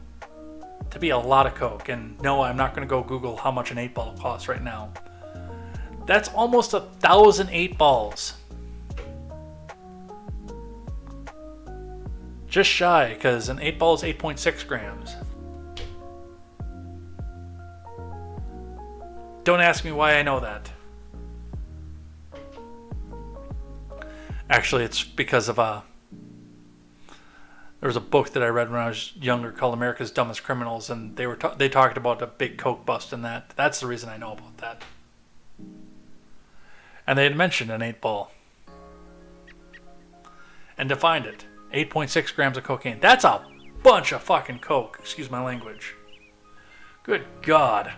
to be a lot of coke, and no, I'm not going to go Google how much an 8-ball costs right now. That's almost 1,000 8-balls. Just shy, because an 8-ball is 8.6 grams. don't ask me why I know that. Actually, it's because of there was a book that I read when I was younger called America's Dumbest Criminals, and they talked about a big coke bust in that. That's the reason I know about that. And they had mentioned an 8-ball. And defined it. 8.6 grams of cocaine. That's a bunch of fucking coke. Excuse my language. Good God.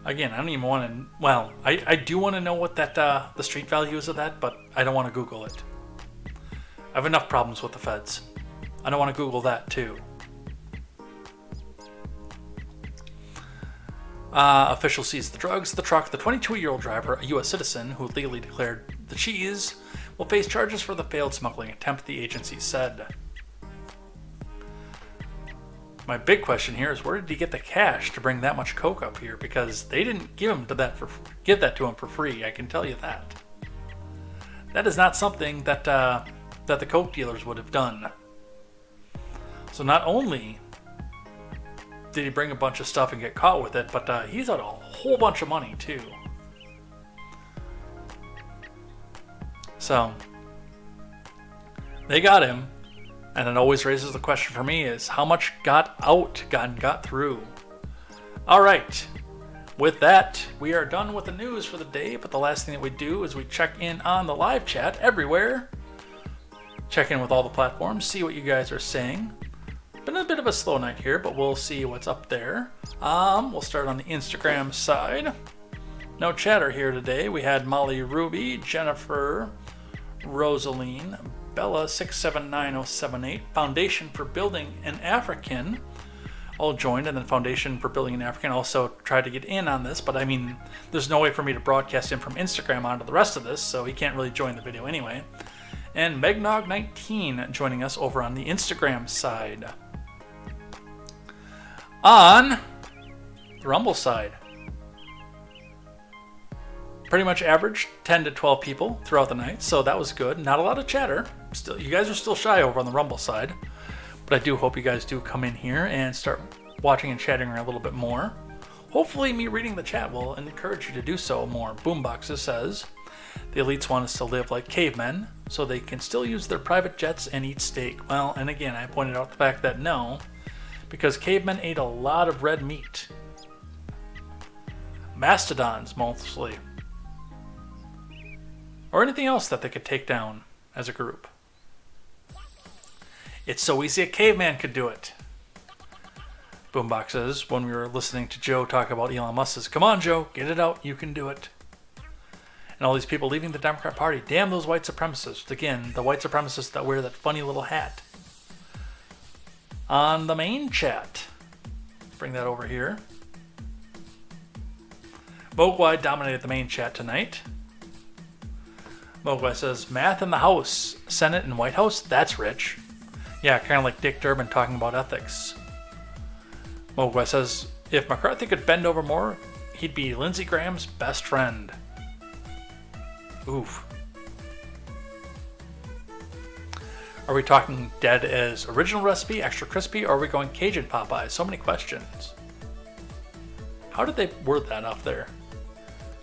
Again, I don't even want to... Well, I do want to know what that the street value is of that, but I don't want to Google it. I have enough problems with the feds. I don't want to Google that, too. Official sees the drugs, the truck, the 22-year-old driver, a U.S. citizen who legally declared the cheese, will face charges for the failed smuggling attempt, the agency said. My big question here is, where did he get the cash to bring that much coke up here? Because they didn't give that to him for free, I can tell you that. That is not something that that the coke dealers would have done. So not only did he bring a bunch of stuff and get caught with it, but he's out a whole bunch of money too. So they got him, and it always raises the question for me is how much got through. All right, with that, we are done with the news for the day, but the last thing that we do is we check in on the live chat everywhere. Check in with all the platforms, see what you guys are saying. Been a bit of a slow night here, but we'll see what's up there. We'll start on the Instagram side. No chatter here today. We had Molly Ruby, Jennifer, Rosaline, Bella 679078, Foundation for Building an African, all joined, and then Foundation for Building an African also tried to get in on this, but I mean, there's no way for me to broadcast him from Instagram onto the rest of this, so he can't really join the video anyway. And Megnog19 joining us over on the Instagram side. On the Rumble side, pretty much average 10 to 12 people throughout the night, so that was good. Not a lot of chatter. Still, you guys are still shy over on the Rumble side, but I do hope you guys do come in here and start watching and chatting a little bit more. Hopefully me reading the chat will encourage you to do so more. Boomboxes says, the elites want us to live like cavemen, so they can still use their private jets and eat steak. Well, and again, I pointed out the fact that no, because cavemen ate a lot of red meat. Mastodons, mostly. Or anything else that they could take down as a group. It's so easy a caveman could do it. Boombox says, when we were listening to Joe talk about Elon Musk, says, come on, Joe, get it out, you can do it. And all these people leaving the Democrat Party. Damn those white supremacists. Again, the white supremacists that wear that funny little hat. On the main chat, bring that over here. Mogwai dominated the main chat tonight. Mogwai says, math in the House, Senate and White House, that's rich. Yeah, kind of like Dick Durbin talking about ethics. Mogwai says, if McCarthy could bend over more, he'd be Lindsey Graham's best friend. Oof. Are we talking dead as original recipe, extra crispy, or are we going Cajun Popeyes? So many questions. How did they word that up there?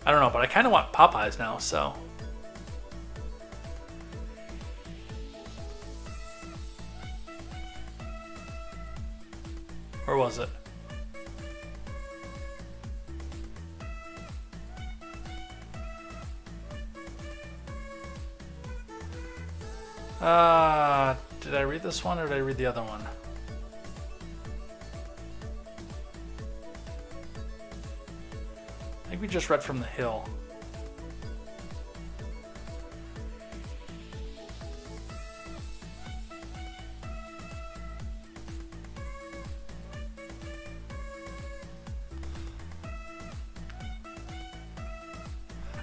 I don't know, but I kind of want Popeyes now, so. Where was it? Did I read this one or did I read the other one? I think we just read from the Hill.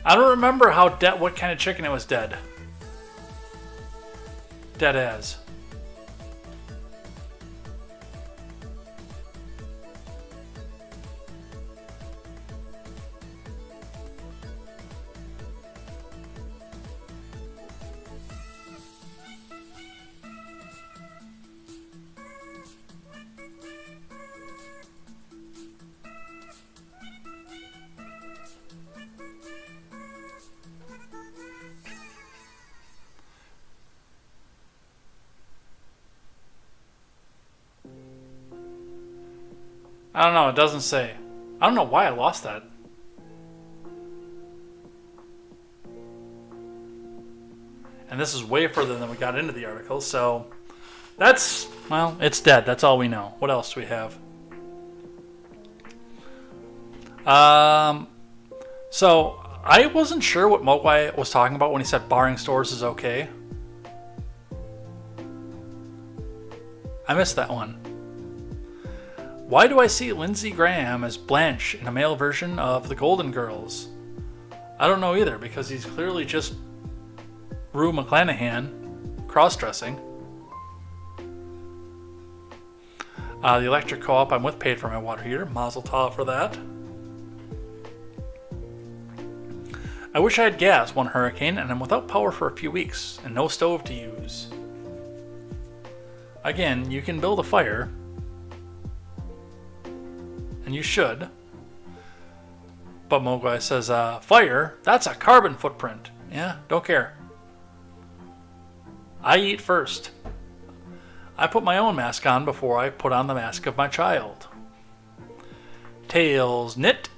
I don't remember how what kind of chicken it was dead. Dead as. I don't know. It doesn't say. I don't know why I lost that. And this is way further than we got into the article, so that's, well, it's dead. That's all we know. What else do we have? So I wasn't sure what Mogwai was talking about when he said barring stores is okay. I missed that one. Why do I see Lindsey Graham as Blanche in a male version of the Golden Girls? I don't know either, because he's clearly just Rue McClanahan cross-dressing. The electric co-op I'm with paid for my water heater. Mazel tov for that. I wish I had gas one hurricane, and I'm without power for a few weeks, and no stove to use. Again, you can build a fire, and you should. But Mogwai says, fire? That's a carbon footprint. Yeah, don't care. I eat first. I put my own mask on before I put on the mask of my child. Tails Knit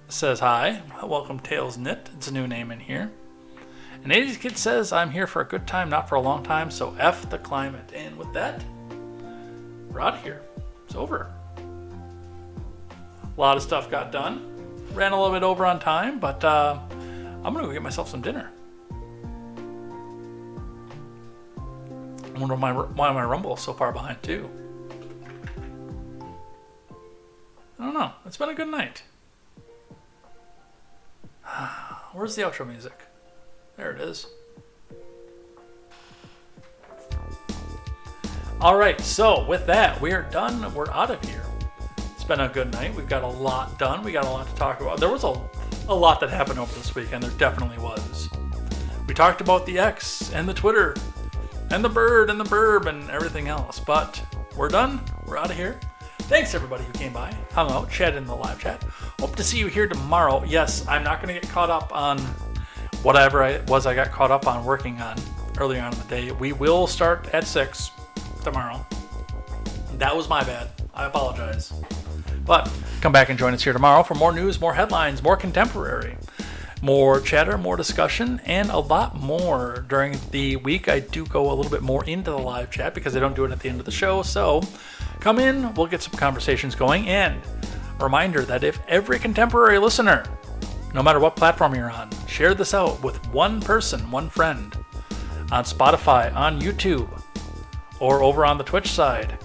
says hi. Welcome, Tails Knit. It's a new name in here. And 80s Kid says, I'm here for a good time, not for a long time, so F the climate. And with that, we're out of here. It's over. A lot of stuff got done. Ran a little bit over on time, but I'm going to go get myself some dinner. I wonder why my Rumble is so far behind, too. I don't know. It's been a good night. Where's the outro music? There it is. Alright, so with that, we are done. We're out of here. It's been a good night. We've got a lot done. We got a lot to talk about. There was a lot that happened over this weekend. There definitely was. We talked about the X and the Twitter and the bird and the burb and everything else. But we're done. We're out of here. Thanks everybody who came by, hung out, chatted in the live chat. Hope to see you here tomorrow. Yes, I'm not going to get caught up on whatever I got caught up on working on earlier on in the day. We will start at 6 tomorrow. That was my bad. I apologize. But come back and join us here tomorrow for more news, more headlines, more contemporary, more chatter, more discussion, and a lot more. During the week, I do go a little bit more into the live chat because I don't do it at the end of the show. So come in, we'll get some conversations going. And a reminder that if every contemporary listener, no matter what platform you're on, share this out with one person, one friend, on Spotify, on YouTube, or over on the Twitch side,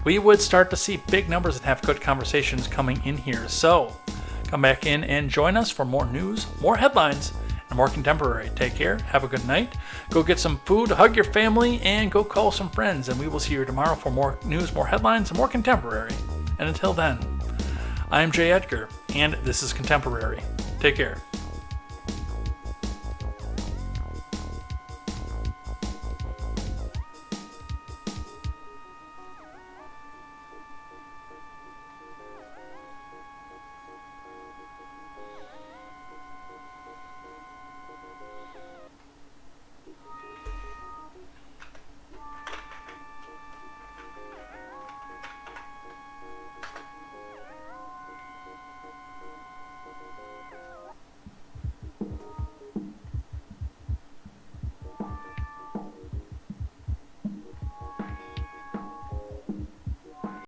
we would start to see big numbers and have good conversations coming in here. So come back in and join us for more news, more headlines, and more contemporary. Take care. Have a good night. Go get some food, hug your family, and go call some friends. And we will see you tomorrow for more news, more headlines, and more contemporary. And until then, I am Jay Edgar, and this is Contemporary. Take care.